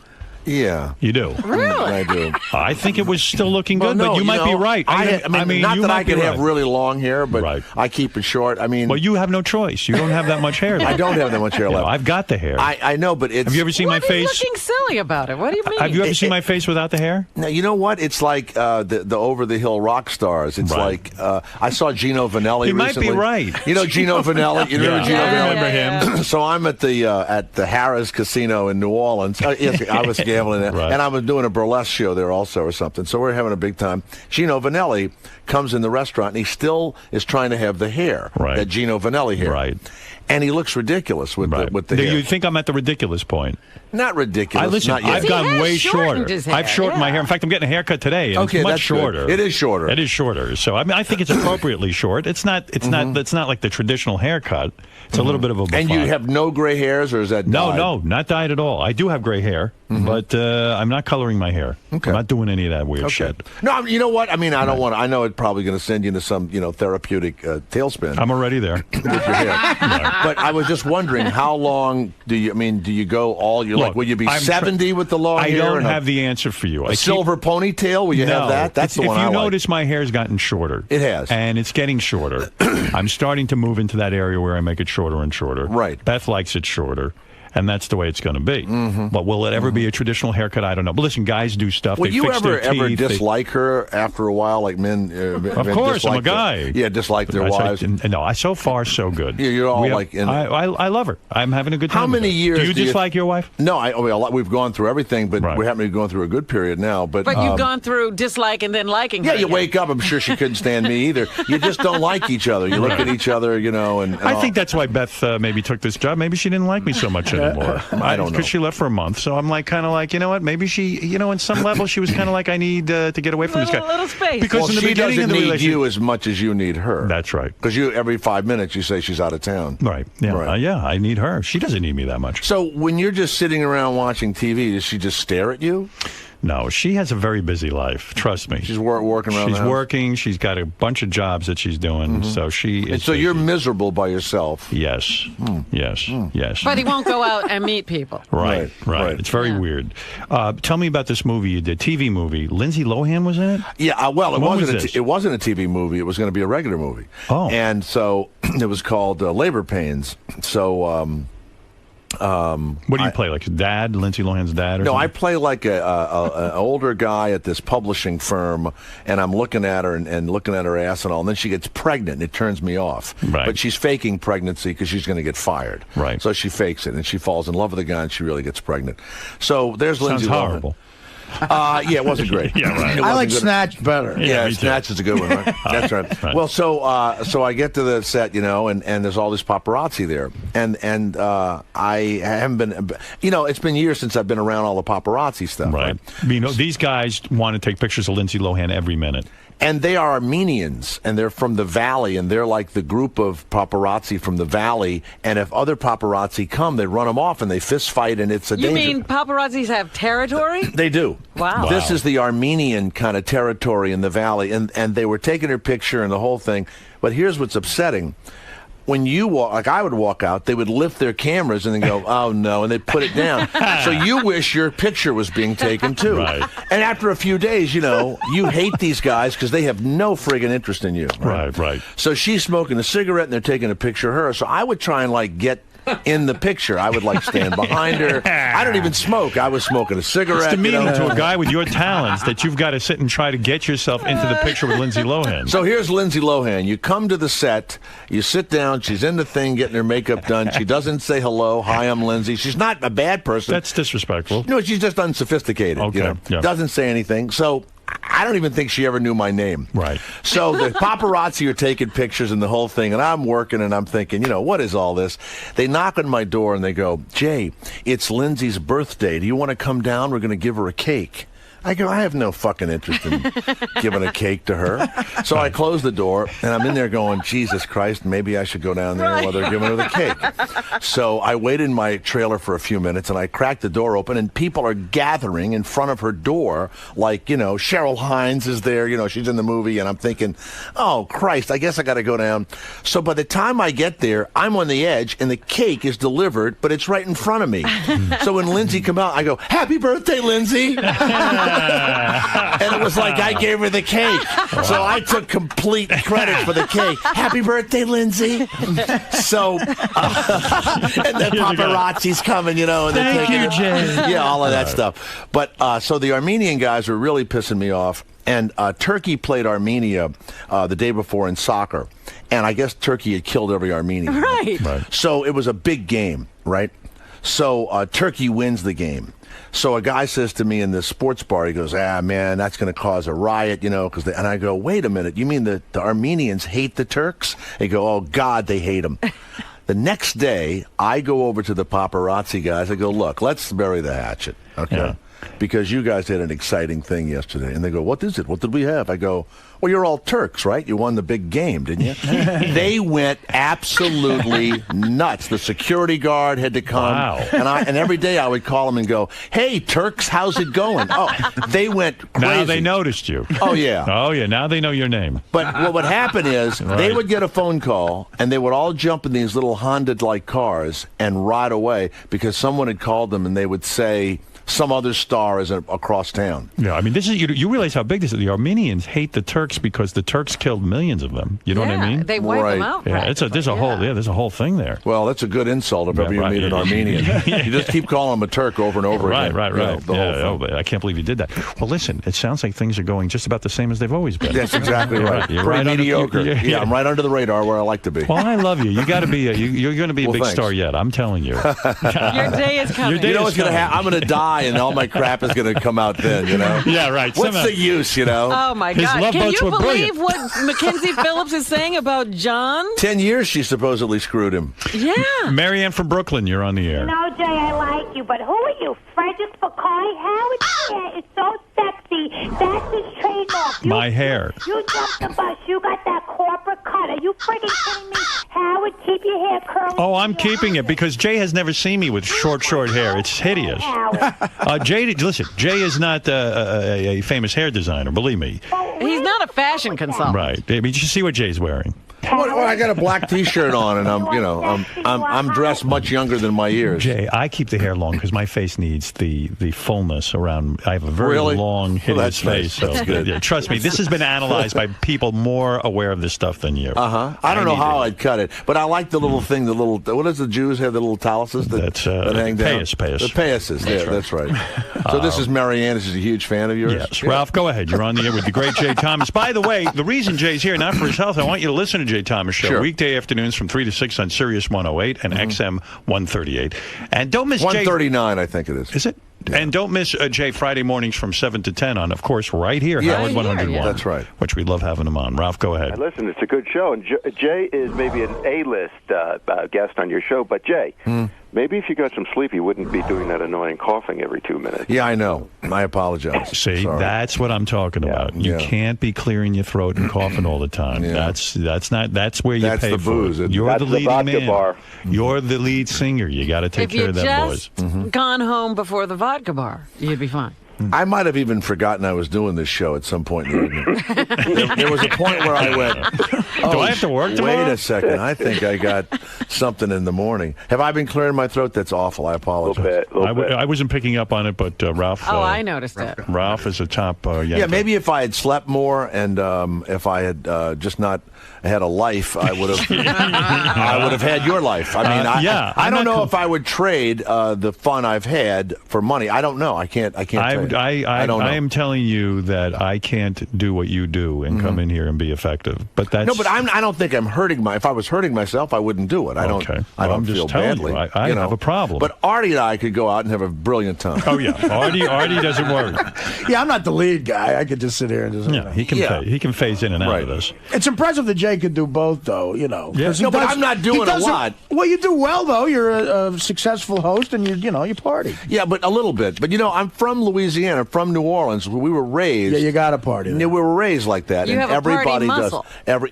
Yeah. You do? Really? I do. I think it was still looking Well, good, no, but you might be know, right. I mean, not you that might I be can have right. really long hair, but Right. I keep it short. I mean... Well, you have no choice. You don't have that much hair. I don't have that much hair You know, left. I've got the hair. I know, but it's... Have you ever seen my What is face? looking silly about it? What do you mean? Have you ever seen my face without the hair? Now, you know what? It's like the over-the-hill rock stars. It's Right. like I saw Gino Vanelli You might be recently. right. You know Gino Vanelli? You remember Gino I Vanelli? remember him. So I'm at the Harrah's Casino in New Orleans. Yes, I was gambling there, Right. and I was doing a burlesque show there also or something. So we're having a big time. Gino Vanelli comes in the restaurant, and he still is trying to have the hair, Right. that Gino Vanelli hair. Right. And he looks ridiculous with Right. the hair. You think I'm at the ridiculous point? Not ridiculous. Listen, not yet. I've gotten has way shortened shorter. his hair, I've shortened my yeah. hair. In fact, I'm getting a haircut today, and Okay, it's much that's good. shorter. It is shorter. It is shorter. So I think it's appropriately short. It's not. It's not. It's not like the traditional haircut. It's a little bit of a. And you bouffant. have no gray hairs, or is that dyed? No, not dyed at all. I do have gray hair, but I'm not coloring my hair. Okay. I'm not doing any of that weird shit. No, you know what? I mean, I don't want. I know it's probably going to send you into some, therapeutic tailspin I'm already there. with your hair. But I was just wondering, how long do you? I mean, do you go all? You're Look, like, will you be I'm 70 with the long I hair? don't and have the answer for you. a silver ponytail. Will you have that? That's the one If I you like. notice, my hair's gotten shorter. It has. And it's getting shorter. I'm starting to move into that area where I make it shorter and shorter. Right. Beth likes it shorter. And that's the way it's going to be. But will it ever be a traditional haircut? I don't know. But listen, guys do stuff. Will They you fix ever their teeth. They- dislike her after a while, like men? Of course, I'm a guy. Dislike their wives. No, so far so good. You're all We have- like in- I love her. I'm having a good time. How with many her. years Do you do you- dislike your wife? No, we've gone through everything, but Right. we happen to be going through a good period now. But You've gone through dislike and then liking yeah, her. you wake up. I'm sure she couldn't stand me either. You just don't like each other. You look at each other, and I think that's why Beth maybe took this job. Maybe she didn't like me so much anymore. I don't know. Because she left for a month. So I'm kind of like, you know what? Maybe she, in some level, she was kind of like, I need to get away from this guy. Little space. Because Well, in the she beginning doesn't of the need relationship, you as much as you need her. That's right. Because every 5 minutes you say she's out of town. Right. Yeah. Right. Yeah. I need her. She doesn't need me that much. So when you're just sitting around watching TV, does she just stare at you? No, she has a very busy life. Trust me. She's working around She's the house? working. She's got a bunch of jobs that she's doing. So she is. And so you're miserable by yourself. Yes. Yes. Yes. But he won't go out and meet people. Right. Right. It's very weird. Tell me about this movie you did, TV movie. Lindsay Lohan was in it? Yeah, well, it When wasn't. was this? It wasn't a TV movie. It was going to be a regular movie. Oh. And so it was called Labor Pains. So. What do you play? Like dad, Lindsay Lohan's dad? Or No, something? I play like an older guy at this publishing firm, and I'm looking at her and looking at her ass and all, and then she gets pregnant, and it turns me off. Right. But she's faking pregnancy because she's going to get fired. Right. So she fakes it, and she falls in love with the guy, and she really gets pregnant. So there's Lindsay Sounds Lohan. horrible. Yeah, it wasn't great. Yeah, right. It I wasn't like good. Snatch better. Yeah, me too. Snatch is a good one, right? That's right. Right. Well, so I get to the set, and there's all this paparazzi there, and I haven't been, it's been years since I've been around all the paparazzi stuff, Right. These guys want to take pictures of Lindsay Lohan every minute. And they are Armenians, and they're from the Valley, and they're like the group of paparazzi from the Valley. And if other paparazzi come, they run them off, and they fist fight, and it's a You danger. mean paparazzis have territory? They do. Wow. This is the Armenian kind of territory in the Valley, and they were taking her picture and the whole thing. But here's what's upsetting. When you walk, like I would walk out, they would lift their cameras and then go, oh, no, and they'd put it down. So you wish your picture was being taken, too. Right. And after a few days, you hate these guys because they have no friggin' interest in you. Right. So she's smoking a cigarette, and they're taking a picture of her. So I would try and, get in the picture. I would, stand behind her. I don't even smoke. I was smoking a cigarette. It's demeaning to a guy with your talents that you've got to sit and try to get yourself into the picture with Lindsay Lohan. So here's Lindsay Lohan. You come to the set, you sit down, she's in the thing getting her makeup done. She doesn't say hello, hi, I'm Lindsay. She's not a bad person. That's disrespectful. No, she's just unsophisticated. Okay, yeah. Doesn't say anything. So I don't even think she ever knew my name. Right. So the paparazzi are taking pictures and the whole thing, and I'm working and I'm thinking, what is all this? They knock on my door and they go, Jay, it's Lindsay's birthday. Do you want to come down? We're going to give her a cake. I go, I have no fucking interest in giving a cake to her. So I close the door, and I'm in there going, Jesus Christ, maybe I should go down there while they're giving her the cake. So I waited in my trailer for a few minutes, and I cracked the door open, and people are gathering in front of her door, like, Cheryl Hines is there, she's in the movie, and I'm thinking, oh, Christ, I guess I got to go down. So by the time I get there, I'm on the edge, and the cake is delivered, but it's right in front of me. So when Lindsay come out, I go, happy birthday, Lindsay. And it was like I gave her the cake. So I took complete credit for the cake. Happy birthday, Lindsay. So, and the paparazzi's coming, and they're Thank taking you, it. Jay. Yeah, all of that stuff. But so the Armenian guys were really pissing me off. And Turkey played Armenia the day before in soccer. And I guess Turkey had killed every Armenian. Right. So it was a big game, right? So Turkey wins the game. So a guy says to me in the sports bar, he goes, man, that's going to cause a riot, because and I go, wait a minute, you mean the Armenians hate the Turks? They go, oh, God, they hate them. The next day, I go over to the paparazzi guys. I go, look, let's bury the hatchet, okay? Yeah. Because you guys did an exciting thing yesterday. And they go, what is it? What did we have? I go, well, you're all Turks, right? You won the big game, didn't you? They went absolutely nuts. The security guard had to come. Wow. And every day I would call them and go, hey, Turks, how's it going? Oh, they went crazy. Now they noticed you. Oh, yeah. Oh, yeah. Now they know your name. But what would happen is they would get a phone call, and they would all jump in these little Honda-like cars and ride away because someone had called them, and they would say, some other star is across town. Yeah, I mean, this is you realize how big this is. The Armenians hate the Turks because the Turks killed millions of them. You know what I mean? They wipe them Right. out. Yeah, there's a whole thing there. Well, that's a good insult if ever you right. meet an Armenian. You just keep calling him a Turk over and over again. Right. You know, the whole thing. I can't believe you did that. Well, listen, it sounds like things are going just about the same as they've always been. That's exactly right. You're Pretty right under- mediocre. yeah. I'm right under the radar where I like to be. Well, I love you. You got to be. You're going to be a Well, big thanks. star yet. I'm telling you. Your day is coming. Your day You know is what's going to coming. happen? I'm going to die, and all my crap is going to come out then, Yeah, right. What's Somehow- the use, Oh, my His God. love Can boats you were believe brilliant. what Mackenzie Phillips is saying about John? 10 years she supposedly screwed him. Yeah. Marianne from Brooklyn, you're on the air. No, Jay, I like you, but who are you? Frederick McCoy? How it's so sexy Howard. That's his trademark. My hair. You jumped the bus. You got that corporate cut. Are you freaking kidding me? Howard, keep your hair curly. Oh, I'm keeping it because Jay has never seen me with short hair. It's hideous. Jay, listen, Jay is not a famous hair designer, believe me. He's not a fashion consultant. Right. I mean, you see what Jay's wearing. Well, I got a black T-shirt on, and I'm dressed much younger than my years. Jay, I keep the hair long because my face needs the fullness around. I have a very long, hideous face. Nice. That's good. Yeah, trust me, this has been analyzed by people more aware of this stuff than you. I don't know how I'd cut it, but I like the little thing. What does the Jews have? The little taluses that hang down. Payas. The payasses. That's right. So this is Marianne. She's a huge fan of yours. Yes, yeah. Ralph, go ahead. You're on the air with the great Jay Thomas. By the way, the reason Jay's here, not for his health, I want you to listen to Jay Thomas Show weekday afternoons from 3 to 6 on Sirius 108 and XM 138. And don't miss 139, I think it is. Is it? Yeah. And don't miss Jay Friday mornings from 7 to 10 on, of course, right here, Howard 101. Yeah. That's right. Which we love having him on. Ralph, go ahead. And listen, it's a good show. And Jay is maybe an A-list guest on your show. But, Jay, maybe if you got some sleep, you wouldn't be doing that annoying coughing every 2 minutes. Yeah, I know. I apologize. See, Sorry. that's what I'm talking about. You can't be clearing your throat and coughing all the time. That's where you pay the for booze. it. You're the leading man. Bar. You're the lead singer. You got to take care of them boys. If you just gone home before the vodka bar, you'd be fine. I might have even forgotten I was doing this show at some point in the evening. there was a point where I went, do I have to work tomorrow? Wait a second. I think I got something in the morning. Have I been clearing my throat? That's awful. I apologize. A little bit. I wasn't picking up on it, but Ralph... I noticed it. Ralph is a top Yankee. Yeah, maybe if I had slept more and if I had just not had a life, I would have I would have had your life. I mean, I don't know if I would trade the fun I've had for money. I don't know. I can't tell you. I don't know. I am telling you that I can't do what you do and come in here and be effective. But that's no. But I don't think I'm hurting If I was hurting myself, I wouldn't do it. I don't. Okay. I don't I'm just feel telling badly. You, I have a problem. But Artie and I could go out and have a brilliant time. Oh yeah, Artie doesn't worry. Yeah, I'm not the lead guy. I could just sit here and just. He can phase in and out of this. It's impressive that Jay could do both, though. You know. Yeah. No, but I'm not doing a lot. Well, you do well though. You're a successful host, and you party. Yeah, but a little bit. But I'm from Louisiana, from New Orleans. We were raised. Yeah, you got to party. We were raised like that, You and have a everybody party does. muscle.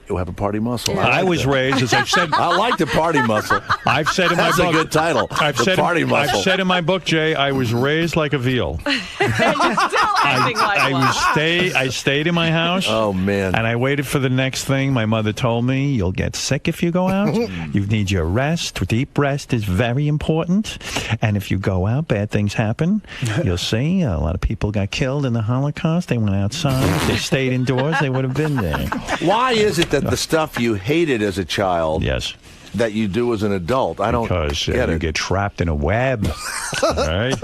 You have a party muscle. Yeah. I was raised, as I've said. I like the party muscle. I've said in my That's book. a good title. I've said in my book, Jay, I was raised like a veal. You're still acting like one. I stayed in my house. Oh man! And I waited for the next thing. My mother told me, "You'll get sick if you go out. You need your rest. Deep rest is very important. And if you go out, bad things happen. You'll see a lot of people got killed in the Holocaust. They went outside. If they stayed indoors, they would have been there." Why is it that the stuff you hated as a child, that you do as an adult, I don't because get you it. get trapped in a web. All right.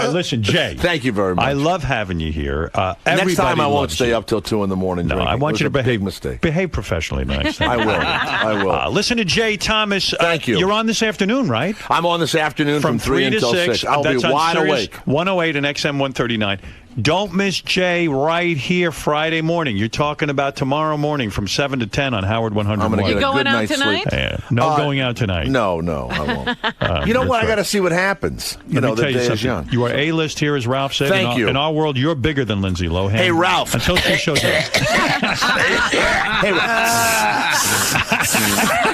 Listen, Jay. Thank you very much. I love having you here. Next time I won't loves stay you. up till 2 in the morning. No, drinking. I want you to big mistake. Behave professionally next time. I will. Listen to Jay Thomas. Thank you. You're on this afternoon, right? I'm on this afternoon from 3 to until 6. I'll That's be on wide Sirius awake. 108 and XM 139. Don't miss Jay right here Friday morning. You're talking about tomorrow morning from 7 to 10 on Howard 101. I'm going to get You a going good out night's tonight? sleep. No going out tonight. No, I won't. You know what? I got to see what happens. Let me the tell you day is something. young. You are A-list here, as Ralph said. Thank you. In our world, you're bigger than Lindsay Lohan. Hey, Ralph. Until she shows up. Hey,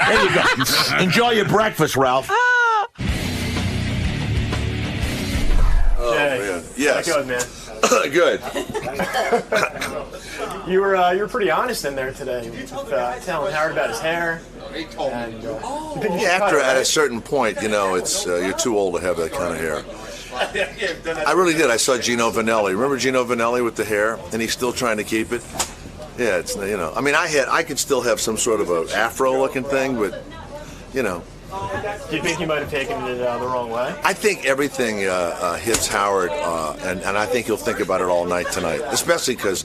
there you go. Enjoy your breakfast, Ralph. Jay, man. Yes. How's it going, man? Good. You were pretty honest in there today with telling Howard about his hair. And, After at a certain point, it's you're too old to have that kind of hair. I really did. I saw Gino Vanelli. Remember Gino Vanelli with the hair, and he's still trying to keep it. Yeah, it's I mean, I could still have some sort of a afro-looking thing, but Do you think he might have taken it the wrong way? I think everything hits Howard, and I think he'll think about it all night tonight, especially because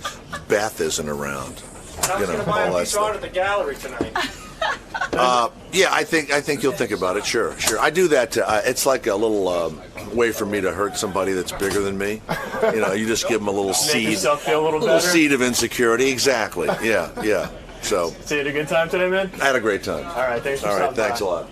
Beth isn't around. All that stuff. At the gallery tonight. Yeah, I think you'll think about it. Sure. I do that. It's like a little way for me to hurt somebody that's bigger than me. You just give them a little Make seed, yourself feel a little better. seed of insecurity. Exactly. Yeah. So. So you had a good time today, man? I had a great time. All right, thanks for All right, stopping thanks by. a lot.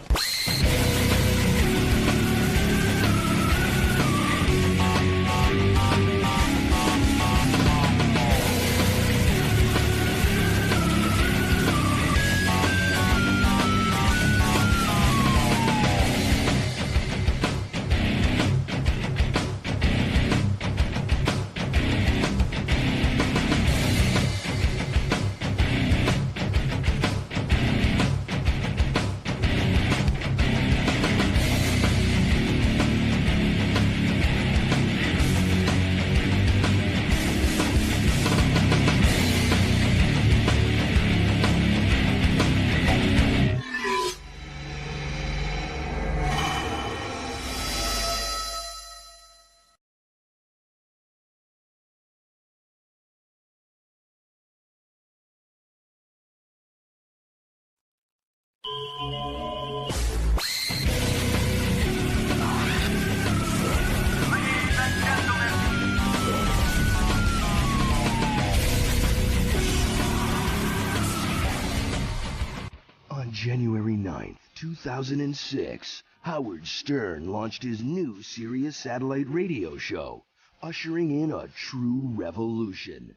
On January 9th, 2006, Howard Stern launched his new Sirius satellite radio show, ushering in a true revolution.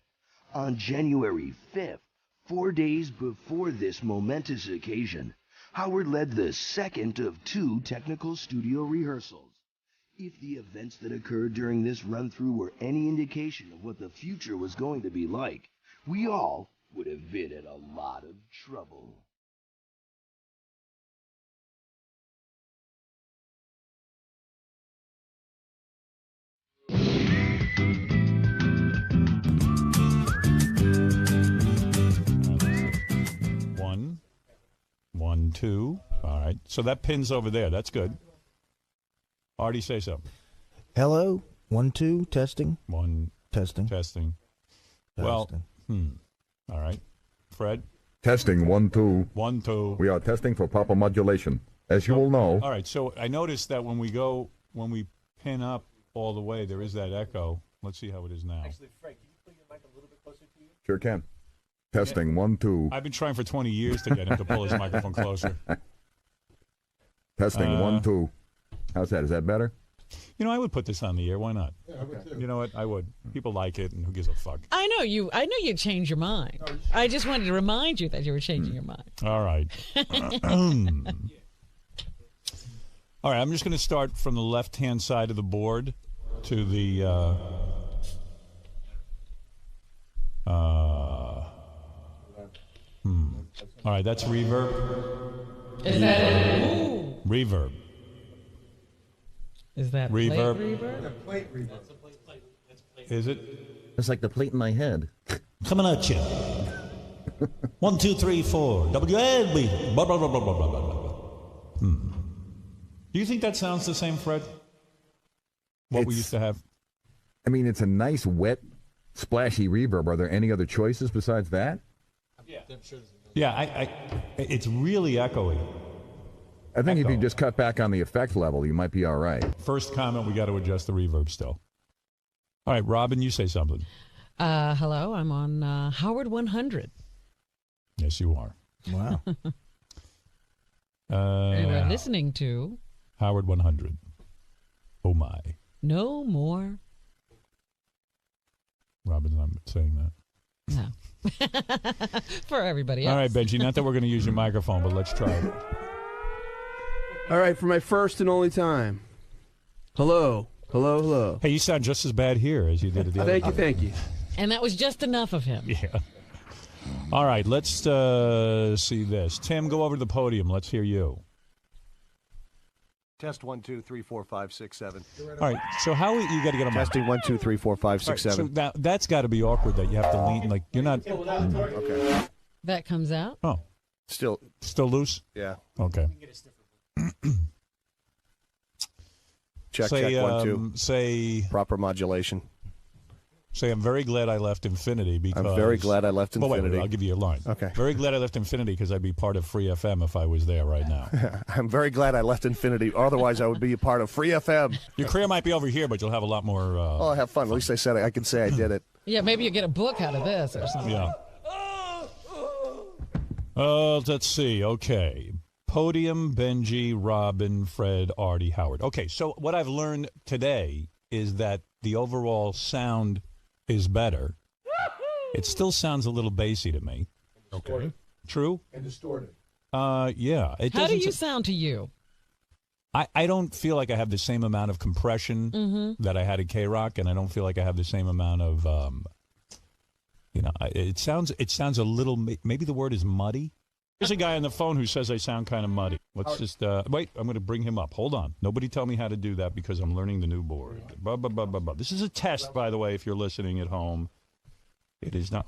On January 5th, 4 days before this momentous occasion, Howard led the second of 2 technical studio rehearsals. If the events that occurred during this run-through were any indication of what the future was going to be like, we all would have been in a lot of trouble. One, two. All right. So that pin's over there. That's good. Artie, say so. Hello. 1, 2. Testing. 1. Testing. Testing. Well, all right. Fred? Testing 1, 2. 1, 2. We are testing for proper modulation. As you all know. All right. So I noticed that when we pin up all the way, there is that echo. Let's see how it is now. Actually, Frank, can you put your mic a little bit closer to you? Sure can. Testing 1, 2. I've been trying for 20 years to get him to pull his microphone closer. Testing 1, 2. How's that? Is that better? You know, I would put this on the air. Why not? Yeah, I would too. You know what? I would. People like it, and who gives a fuck? I know you'd change your mind. I just wanted to remind you that you were changing your mind. All right. All right, I'm just going to start from the left-hand side of the board to the... All right, that's reverb. Is that reverb? Is that reverb? Plate reverb? Yeah, plate reverb. Is it? It's like the plate in my head. Coming at you. 1, 2, 3, 4. WLB. Blah, blah, blah, blah, blah, blah, blah. Do you think that sounds the same, Fred? What we used to have? I mean, it's a nice, wet, splashy reverb. Are there any other choices besides that? Yeah, it's really echoey. I think if you just cut back on the effect level, you might be all right. First comment, we got to adjust the reverb still. All right, Robin, you say something. Hello, I'm on Howard 100. Yes, you are. Wow. And we're listening to Howard 100. Oh, my. No More. Robin's not saying that. No. For everybody else. All right, Benji, not that we're going to use your microphone, but let's try it. All right, for my first and only time. Hello. Hello, hello. Hey, you sound just as bad here as you did at the other time. Thank you. And that was just enough of him. Yeah. All right, let's see this. Tim, go over to the podium. Let's hear you. Test 1, 2, 3, 4, 5, 6, 7. All right, so how you got to get them Testing 1, 2, 3, 4, 5, 6, 7. So that's got to be awkward that you have to lean, like you're not. Okay. That comes out? Oh. Still loose? Yeah. Okay. Check, say, 1, 2. Say proper modulation. Say, I'm very glad I left Infinity because... I'm very glad I left Infinity. Wait, I'll give you a line. Okay. Very glad I left Infinity because I'd be part of Free FM if I was there right now. I'm very glad I left Infinity. Otherwise, I would be a part of Free FM. Your career might be over here, but you'll have a lot more... I'll have fun. At least I said it. I can say I did it. Yeah, maybe you get a book out of this or something. Yeah. Let's see. Okay. Podium, Benji, Robin, Fred, Artie, Howard. Okay, so what I've learned today is that the overall sound is better. It still sounds a little bassy to me. Okay. True? And distorted. Yeah. How do you sound to you? I don't feel like I have the same amount of compression that I had at K-Rock, and I don't feel like I have the same amount of, it sounds a little, maybe the word is muddy. There's a guy on the phone who says I sound kind of muddy. Let's just, wait, I'm going to bring him up. Hold on. Nobody tell me how to do that because I'm learning the new board. This is a test, by the way, if you're listening at home. It is not,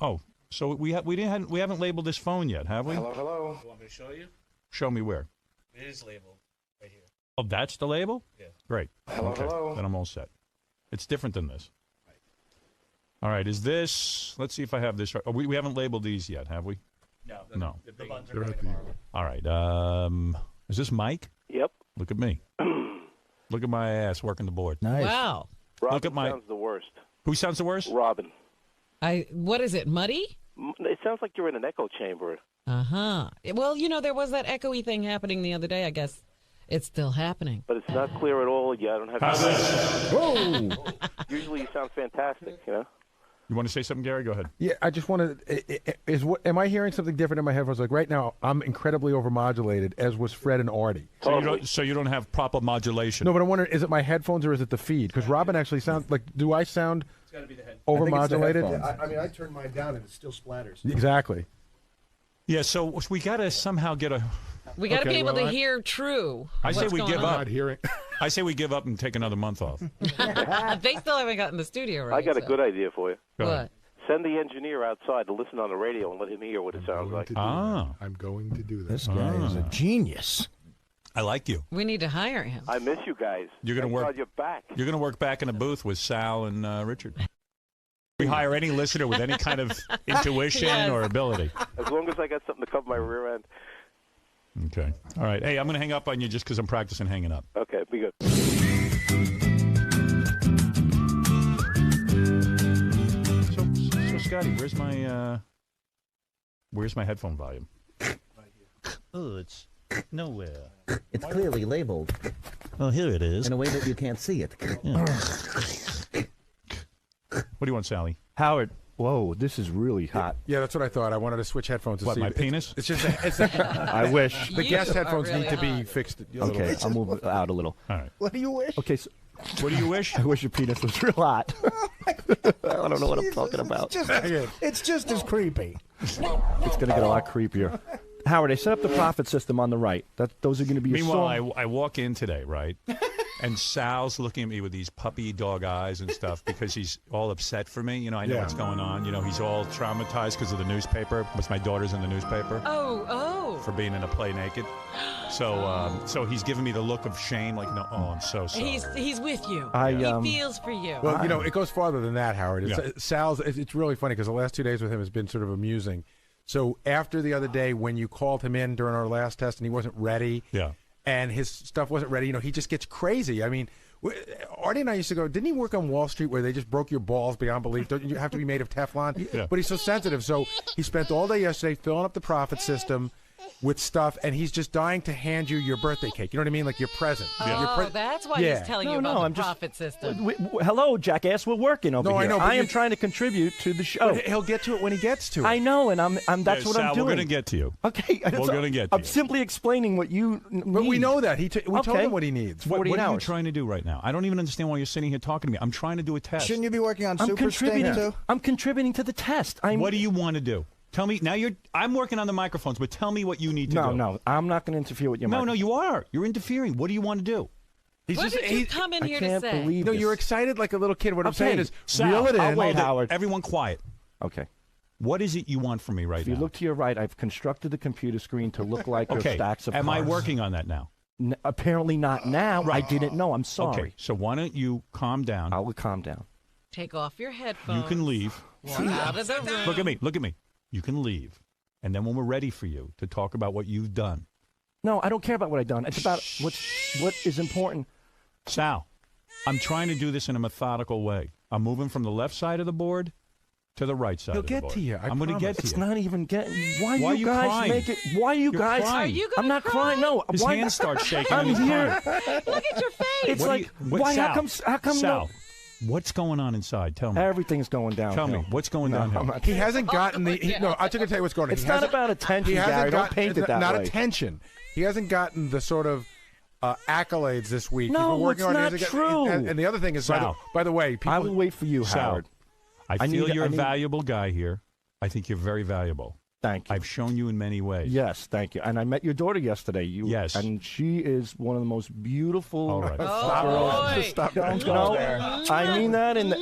so we haven't labeled this phone yet, have we? Hello. You want me to show you? Show me where. It is labeled right here. Oh, that's the label? Yeah. Great. Hello. Then I'm all set. It's different than this. All right, is this, let's see if I have this right. Oh, we haven't labeled these yet, have we? No. The buns They're are at the. All right. Is this Mike? Yep. Look at me. Look at my ass working the board. Nice. Wow. Robin Look at my. sounds the worst. Who sounds the worst? Robin. What is it, muddy? It sounds like you're in an echo chamber. Uh-huh. Well, there was that echoey thing happening the other day. I guess it's still happening. But it's not clear at all. Yeah, I don't have. How's this? Whoa! Usually you sound fantastic. You want to say something, Gary? Go ahead. Yeah, I just wanted. Am I hearing something different in my headphones? Like right now, I'm incredibly overmodulated, as was Fred and Artie. So you don't have proper modulation. No, but I'm wondering, is it my headphones or is it the feed? Because Robin actually sounds like. Do I sound overmodulated? I mean, I turned mine down and it still splatters. Exactly. Yeah, so we got to somehow get a. We got to be able to I- hear true. I say what's we going give on. up. Not hearing. I say we give up and take another month off. They still haven't gotten the studio right. I got a so. good idea for you. Go ahead. What? Send the engineer outside to listen on the radio and let him hear what it sounds like. I'm going to do that. This guy is a genius. I like you. We need to hire him. I miss you guys. You're gonna Thank work. God you're back. You're going to work back in the booth with Sal and Richard. We hire any listener with any kind of intuition Yes. or ability. As long as I got something to cover my rear end. Okay. All right. Hey, I'm going to hang up on you just because I'm practicing hanging up. Okay, be good. So Scotty, where's my headphone volume? Oh, it's nowhere. It's clearly labeled Oh, here it is. in a way that you can't see it. What do you want, Sally? Howard, whoa, this is really hot. Yeah, that's what I thought. I wanted to switch headphones to What, see. my It's- penis? It's just. I wish. The You guest are headphones really need to be hot. fixed. A little Okay, bit. I'll move it out a little. All right. What do you wish? Okay, so What do you wish? I wish your penis was real hot. I don't know what I'm talking about. It's just as creepy. It's going to get a lot creepier. Howard, I set up the profit system on the right. Those are going to be. Meanwhile, I walk in today, right? And Sal's looking at me with these puppy dog eyes and stuff because he's all upset for me. I know what's going on. He's all traumatized because of the newspaper. Because my daughter's in the newspaper. Oh. For being in a play naked. So he's giving me the look of shame, like, no, I'm so sorry. He's with you. He feels for you. Well, it goes farther than that, Howard. Yeah. Sal's. It's really funny because the last 2 days with him has been sort of amusing. So after the other day when you called him in during our last test and he wasn't ready, and his stuff wasn't ready, he just gets crazy. I mean, Artie and I used to go, didn't he work on Wall Street where they just broke your balls beyond belief? Don't you have to be made of Teflon? Yeah. But he's so sensitive. So he spent all day yesterday filling up the profit system with stuff, and he's just dying to hand you your birthday cake. You know what I mean? Like your present. Oh, that's why he's telling you about the profit system. Hello, jackass. We're working over No, I here. know, but I am you- trying to contribute to the show. But he'll get to it when he gets to it. I know, and that's what Sal, I'm doing. we're going to get to you. Okay, We're going to get to I'm you. simply explaining what you need. But we know that. We told Okay. him what he needs. What 48 are you hours. trying to do right now? I don't even understand why you're sitting here talking to me. I'm trying to do a test. Shouldn't you be working on I'm Super Sting contributing. too? I'm contributing to the test. What do you want to do? Tell me now. I'm working on the microphones, but tell me what you need to do. No, I'm not going to interfere with your. No, you are. You're interfering. What do you want to do? What did you come in I here can't to say? believe No, this. you're excited like a little kid. What I'm Okay, saying is, Sal, reel it in. I'll wait, Howard. Everyone quiet. Okay. What is it you want from me right If now? you look to your right, I've constructed the computer screen to look like your okay. stacks of Am I cards. working on that now? Apparently not now. I didn't know. I'm sorry. Okay. So why don't you calm down? I will calm down. Take off your headphones. You can leave. Walk out of the room. Look at me. Look at me. You can leave. And then when we're ready for you to talk about what you've done. No, I don't care about what I've done. It's about what is important. Sal, I'm trying to do this in a methodical way. I'm moving from the left side of the board to the right side He'll of the get board. to you. I'm going to get to It's you. not even getting. Why Why are you you guys crying? make it? Why you You're guys? crying. Are you I'm not crying. No. His why, hands start shaking. I'm and he's here. crying. Look at your face. It's What do like you- what- why? Sal, How come? Sal, what's going on inside? Tell me. Everything's going down. Tell me. What's going downhill? He hasn't gotten the. No, I'm going to tell you what's going on. It's He not hasn't- about attention, He hasn't Gary. Don't gotten- paint it that not way. attention. He hasn't gotten the sort of accolades this week. No, He's been working it's on it. not He hasn't true. And the other thing is, Sal. by the way, people. I will wait for you, Sal, Howard. I feel you're a need- valuable guy here. I think you're very valuable. Thank you. I've shown you in many ways. Yes, thank you. And I met your daughter yesterday. Yes. And she is one of the most beautiful All right. Oh, boy. Stop. Don't go there. I mean that in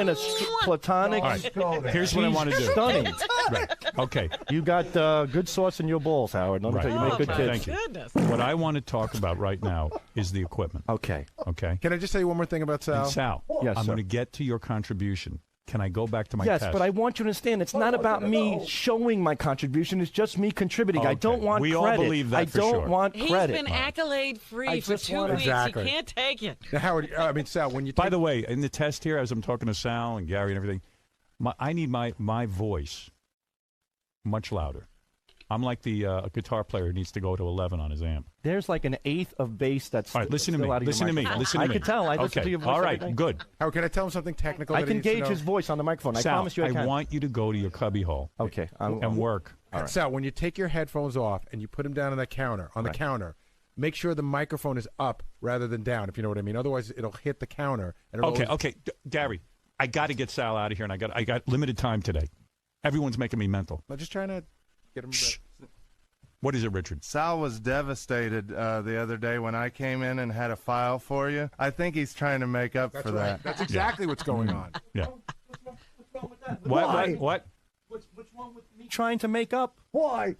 a platonic. All right. Here's what I want to do. Stunning. Right. Okay. You got good sauce in your bowls, Howard. Let me Right. tell you, you make good my kids. Thank you. goodness. What I want to talk about right now is the equipment. Okay. Okay. Can I just say one more thing about Sal? And Sal, Yes, I'm sir. going to get to your contribution. Can I go back to my yes, test? but I want you to understand it's not about me showing my contribution. It's just me contributing. I Okay. don't want We credit. all believe that I for don't sure. want He's credit. been accolade-free for 2 weeks. Exactly. He can't take it. Now, Howard, I mean, Sal, when you By the way, in the test here, as I'm talking to Sal and Gary and everything, I need my voice much louder. I'm like the guitar player who needs to go to 11 on his amp. There's like an eighth of bass that's All right, listen to still me. out of your Listen to me. microphone. Listen to I me. can tell. I listen okay. to your voice All every right, day. good. Howard, can I tell him something technical? I that can he needs to gauge know? his voice on the microphone. Sal, I promise you I can. want you to go to your cubby hole. Okay. And work. All right. Sal, when you take your headphones off and you put them down on the counter, make sure the microphone is up rather than down, if you know what I mean. Otherwise, it'll hit the counter. And it'll Okay. Gary, I got to get Sal out of here, and I got limited time today. Everyone's making me mental. I'm just trying to get him. What is it, Richard? Sal was devastated the other day when I came in and had a file for you. I think he's trying to make up for that. That's exactly what's going on. Yeah. Why? What? What's wrong with me trying to make up? Why?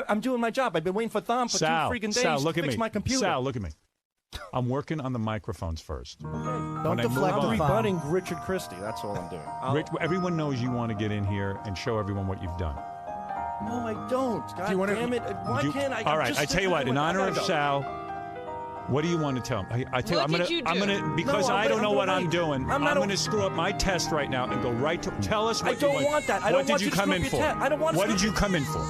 I'm doing my job. I've been waiting for Thom for Sal, 2 freaking days Sal, look to at fix me. my computer. Sal, look at me. I'm working on the microphones first. Don't When I move on- rebutting Richard Christie. That's all I'm doing. Rich, everyone knows you want to get in here and show everyone what you've done. No, I don't. God damn it. Why can't I? All I'm right, just I tell you what. sitting In there. I honor gotta of go. Sal, what do you want to tell him? I tell What you, did you I'm do? gonna because No, I don't know I'm what gonna I'm wait. doing. I'm I'm not gonna screw up my test right now and go right to. Tell us what I don't you want that. I what don't did want you you to come screw in up for? your test. I don't want to What screw- did you come in for?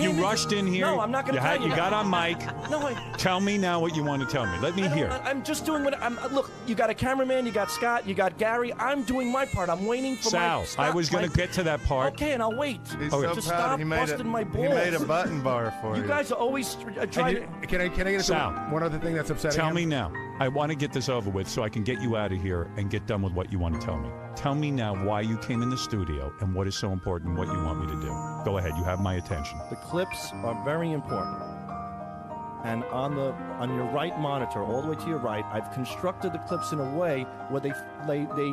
You rushed in here. No, I'm not going to tell you. You got on mic. No, Tell me now what you want to tell me. Let me hear. I'm just doing what I'm. Look, you got a cameraman, you got Scott, you got Gary. I'm doing my part. I'm waiting for Sal, my. I was going to get to that part. Okay, and I'll wait. He's Okay. so Just proud. stop He made busting my He balls. made a button bar for you. You guys are always trying to. Can I get Sal, one other thing that's upsetting Tell him? me now. I want to get this over with so I can get you out of here and get done with what you want to tell me. Tell me now why you came in the studio and what is so important and what you want me to do. Go ahead. You have my attention. The clips are very important. And on your right monitor, all the way to your right, I've constructed the clips in a way where they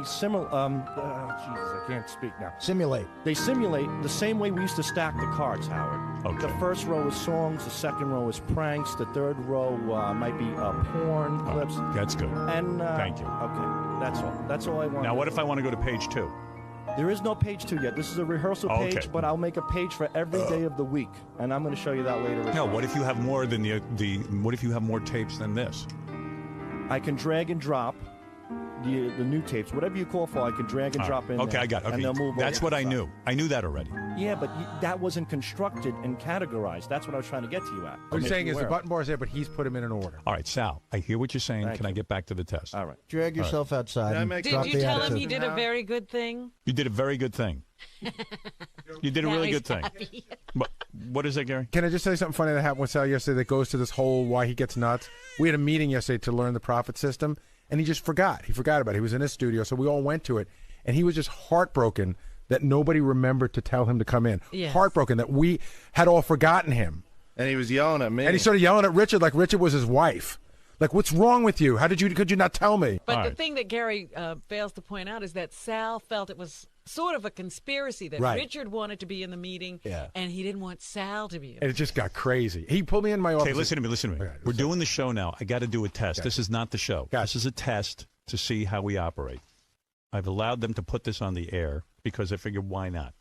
simulate. Jesus, I can't speak now. Simulate. They simulate the same way we used to stack the cards, Howard. Okay. The first row is songs, the second row is pranks, the third row might be porn clips. That's good. And Thank you. Okay, that's all. That's all I want. Now, what if I want to go to page 2? There is no page 2 yet. This is a rehearsal Okay. page, but I'll make a page for every day of the week, and I'm going to show you that later. as No, well. what if you have more than the what if you have more tapes than this? I can drag and drop the new tapes, whatever you call for. I can drag and All drop right. in. Okay, there, I got it. Okay. And they'll move That's over what to I the knew. I knew that already. side. Yeah, but that wasn't constructed and categorized. That's what I was trying to get to you at. What he's saying is the button bar's there, but he's put them in an order. All right, Sal, I hear what you're saying. Can I get back to the test? All right. Drag yourself outside. and Did drop you the tell him attitude. he did a very good thing? You did a very good thing. You did a Now really he's good thing. happy. But what is that, Gary? Can I just say something funny that happened with Sal yesterday that goes to this whole why he gets nuts? We had a meeting yesterday to learn the profit system, and he just forgot. He forgot about it. He was in his studio, so we all went to it, and he was just heartbroken that nobody remembered to tell him to come in. Yes. Heartbroken that we had all forgotten him. And he was yelling at me. And he started yelling at Richard like Richard was his wife. Like, what's wrong with you? Could you not tell me? But the thing that Gary fails to point out is that Sal felt it was sort of a conspiracy that Right. Richard wanted to be in the meeting, Yeah. and he didn't want Sal to be in And it just got crazy. He pulled me in my office. Okay, listen to me. We're doing the show now. I got to do a test. This is not the show. This is a test to see how we operate. I've allowed them to put this on the air because I figured, why not?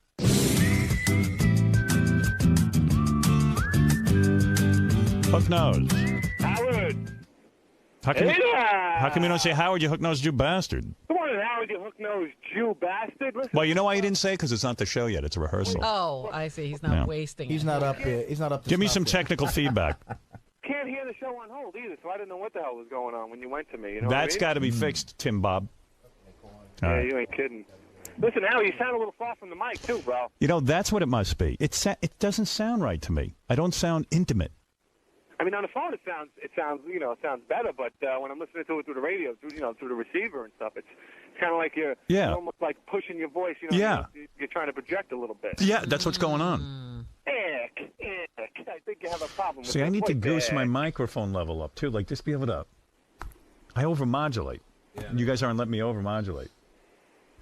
Hook nose. Howard. How come, Hey there. how come you don't say Howard, you hook nosed Jew bastard? Come on, Howard, you hook-nosed Jew bastard. Listen. Well, you know why you didn't say? Because it's not the show yet. It's a rehearsal. Oh, I see. He's not Yeah. wasting He's it. not up here. He's not up to Give me snuff some yet. technical feedback. Can't hear the show on hold either, so I didn't know what the hell was going on when you went to me. You know That's what I got to mean? be fixed, Tim Bob. All Yeah, right. you ain't kidding. Listen, Howard, you sound a little far from the mic too, bro. You know, that's what it must be. It doesn't sound right to me. I don't sound intimate. I mean, on the phone it sounds better, but when I'm listening to it through the radio, through the receiver and stuff, it's kind of like you're almost like pushing your voice. Yeah. You're trying to project a little bit. Yeah, that's what's going on. Ick. I think you have a problem with See, I your need to voice. goose my microphone level up, too. Like, just be able to... I overmodulate. You guys aren't letting me overmodulate.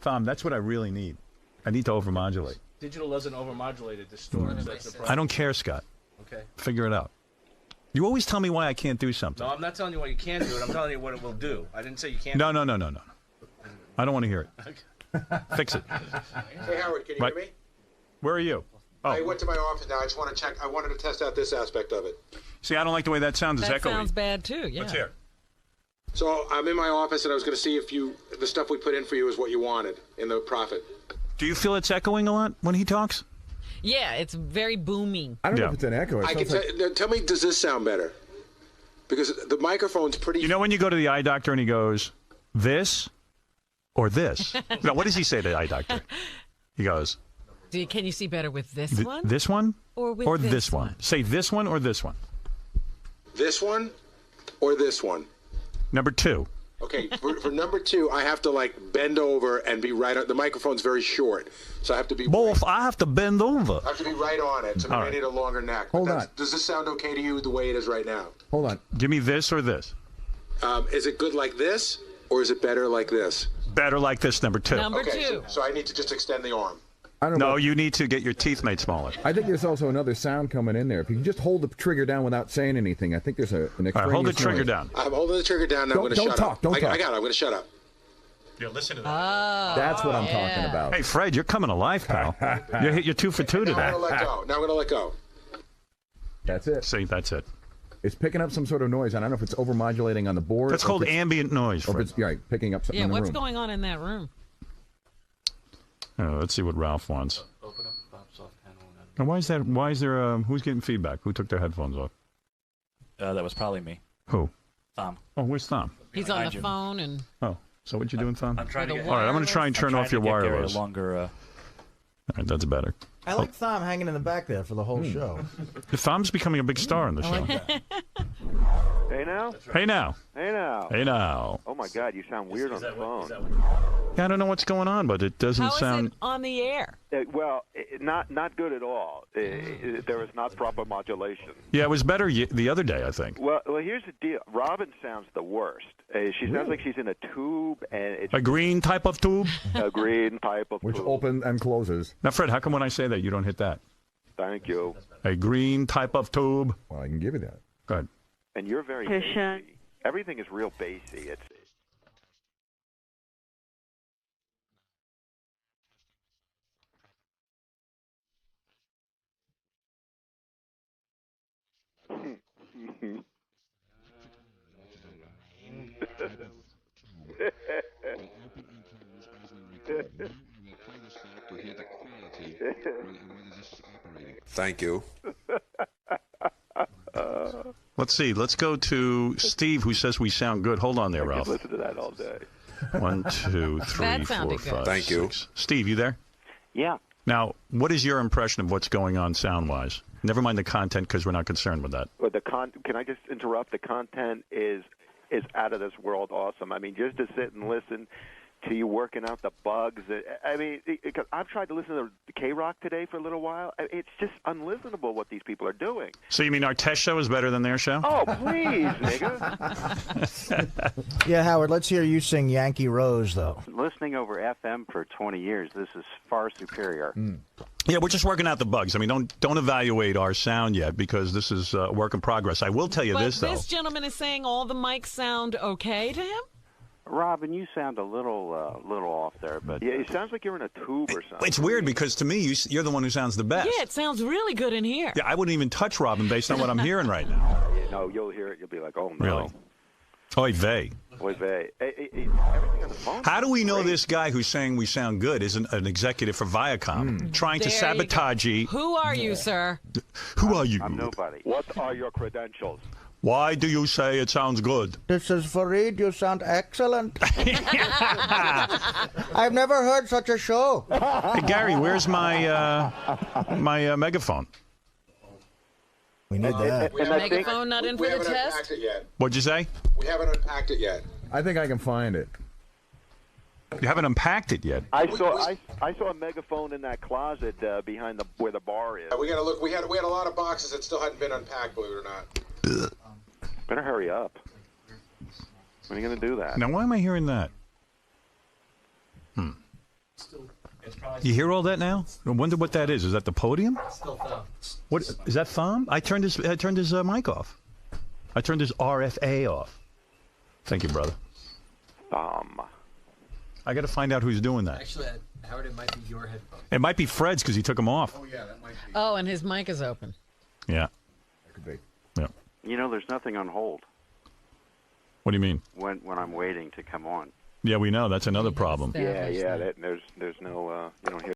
Thom, that's what I really need. I need to overmodulate. Digital doesn't overmodulate, it distorts. That's the problem. I don't care, Scott. Okay. Figure it out. You always tell me why I can't do something. No, I'm not telling you what you can't do it. I'm telling you what it will do. I didn't say you can't. No. I don't want to hear it. Fix it. Hey, Howard, can you Right. hear me? Where are you? I went to my office now. I just want to check. I wanted to test out this aspect of it. See, I don't like the way that sounds. It's That echoey. sounds bad too. Yeah. Let's hear. So I'm in my office, and I was going to see if the stuff we put in for you is what you wanted in the profit. Do you feel it's echoing a lot when he talks? Yeah, it's very booming. I don't know if it's an echo. I can tell me, does this sound better? Because the microphone's pretty. You know when you go to the eye doctor and he goes, this or this? No, what does he say to the eye doctor? He goes, Can you see better with this one? this one Or with this one? Say this one or this one. This one or this one? Number 2. Okay, for number 2, I have to like bend over and be right on. The microphone's very short, so I have to be. Both, I have to bend over. I have to be right on it, so All I right. need a longer neck. Hold But on. Does this sound okay to you the way it is right now? Hold on. Give me this or this. Is it good like this, or is it better like this? Better like this, number 2. Okay, so I need to just extend the arm. I don't know. No, you need to get your teeth made smaller. I think there's also another sound coming in there. If you can just hold the trigger down without saying anything, I think there's an extraneous All right, hold the noise. trigger down. I'm holding the trigger down now. I'm going to Don't shut talk, up. don't I talk. got it. I'm going to shut up. Yeah, listen to that. Oh, That's what I'm talking about. Hey, Fred, you're coming alive, pal. You're 2 for 2 Now today. I'm going to let go. Now I'm going to let go. That's it. See, that's it. It's picking up some sort of noise. I don't know if it's overmodulating on the board. That's or called if it's- ambient noise, Or Fred. if it's right, picking up something Yeah, in the what's room. going on in that room? Let's see what Ralph wants. Now, why is there? Who's getting feedback? Who took their headphones off? That was probably me. Who? Thom. Oh, where's Thom? He's on the phone and. Oh, so what you doing, Thom? I'm trying to get. All right, I'm going to try and turn off your wireless. Longer. All right, that's better. I like Thom hanging in the back there for the whole show. Thom's becoming a big star in the show. Hey now? Hey now. Hey now. Hey now. Oh my God, you sound weird on the phone. Yeah, I don't know what's going on, but it doesn't How is sound. it on the air? Not good at all. There is not proper modulation. Yeah, it was better the other day, I think. Well, here's the deal. Robin sounds the worst. She sounds like she's in a tube, and it's A green type of tube? a green type of Which tube. opens and closes. Now, Fred, how come when I say that you don't hit that? Thank you. A green type of tube? Well, I can give you that. Go ahead. And you're very bassy. Everything is real bassy. It's Thank you. Let's see. Let's go to Steve, who says we sound good. Hold on there, I Ralph. could listen to that all day. 1, 2, 3, That 4, sounded good. 5, Thank you. 6. Steve, you there? Yeah. Now, what is your impression of what's going on sound-wise? Never mind the content, because we're not concerned with that. But can I just interrupt? The content is out of this world awesome. I mean, just to sit and listen to you working out the bugs. I mean, I've tried to listen to K-Rock today for a little while. It's just unlistenable what these people are doing. So you mean our test show is better than their show? Oh, please, nigga. Yeah, Howard, let's hear you sing Yankee Rose, though. Listening over FM for 20 years, this is far superior. Yeah, we're just working out the bugs. I mean, don't evaluate our sound yet, because this is a work in progress. I will tell you But this, though. this gentleman is saying all the mics sound okay to him? Robin, you sound a little off there, but yeah, it sounds like you're in a tube or something. It's weird, because to me, you're the one who sounds the best. Yeah, it sounds really good in here. Yeah, I wouldn't even touch Robin based on what I'm hearing right now. No, you'll hear it. You'll be like, oh, no. Really? Oy vey. Oy vey. Everything on the phone. How do we know this guy who's saying we sound good isn't an executive for Viacom trying to There you sabotage you? Who are you, sir? Who are you? I'm nobody. What are your credentials? Why do you say it sounds good? This is Fareed. You sound excellent. I've never heard such a show. Hey, Gary, where's my megaphone? We need that. Megaphone not in for We the haven't test? unpacked it yet. What'd you say? We haven't unpacked it yet. I think I can find it. You haven't unpacked it yet. I saw a megaphone in that closet behind where the bar is. We gotta look. We had a lot of boxes that still hadn't been unpacked. Believe it or not. Better hurry up. When are you going to do that? Now, why am I hearing that? You hear all that now? I wonder what that is. Is that the podium? Still Thom. What is that? Thom? I turned his mic off. I turned his RFA off. Thank you, brother. Thom. I got to find out who's doing that. Actually, Howard, it might be your headphones. It might be Fred's because he took them off. Oh, yeah, that might be. Oh, and his mic is open. Yeah. That could be. Yeah. You know, there's nothing on hold What do you mean? when I'm waiting to come on. Yeah, we know. That's another problem. Yeah. There's no you don't hear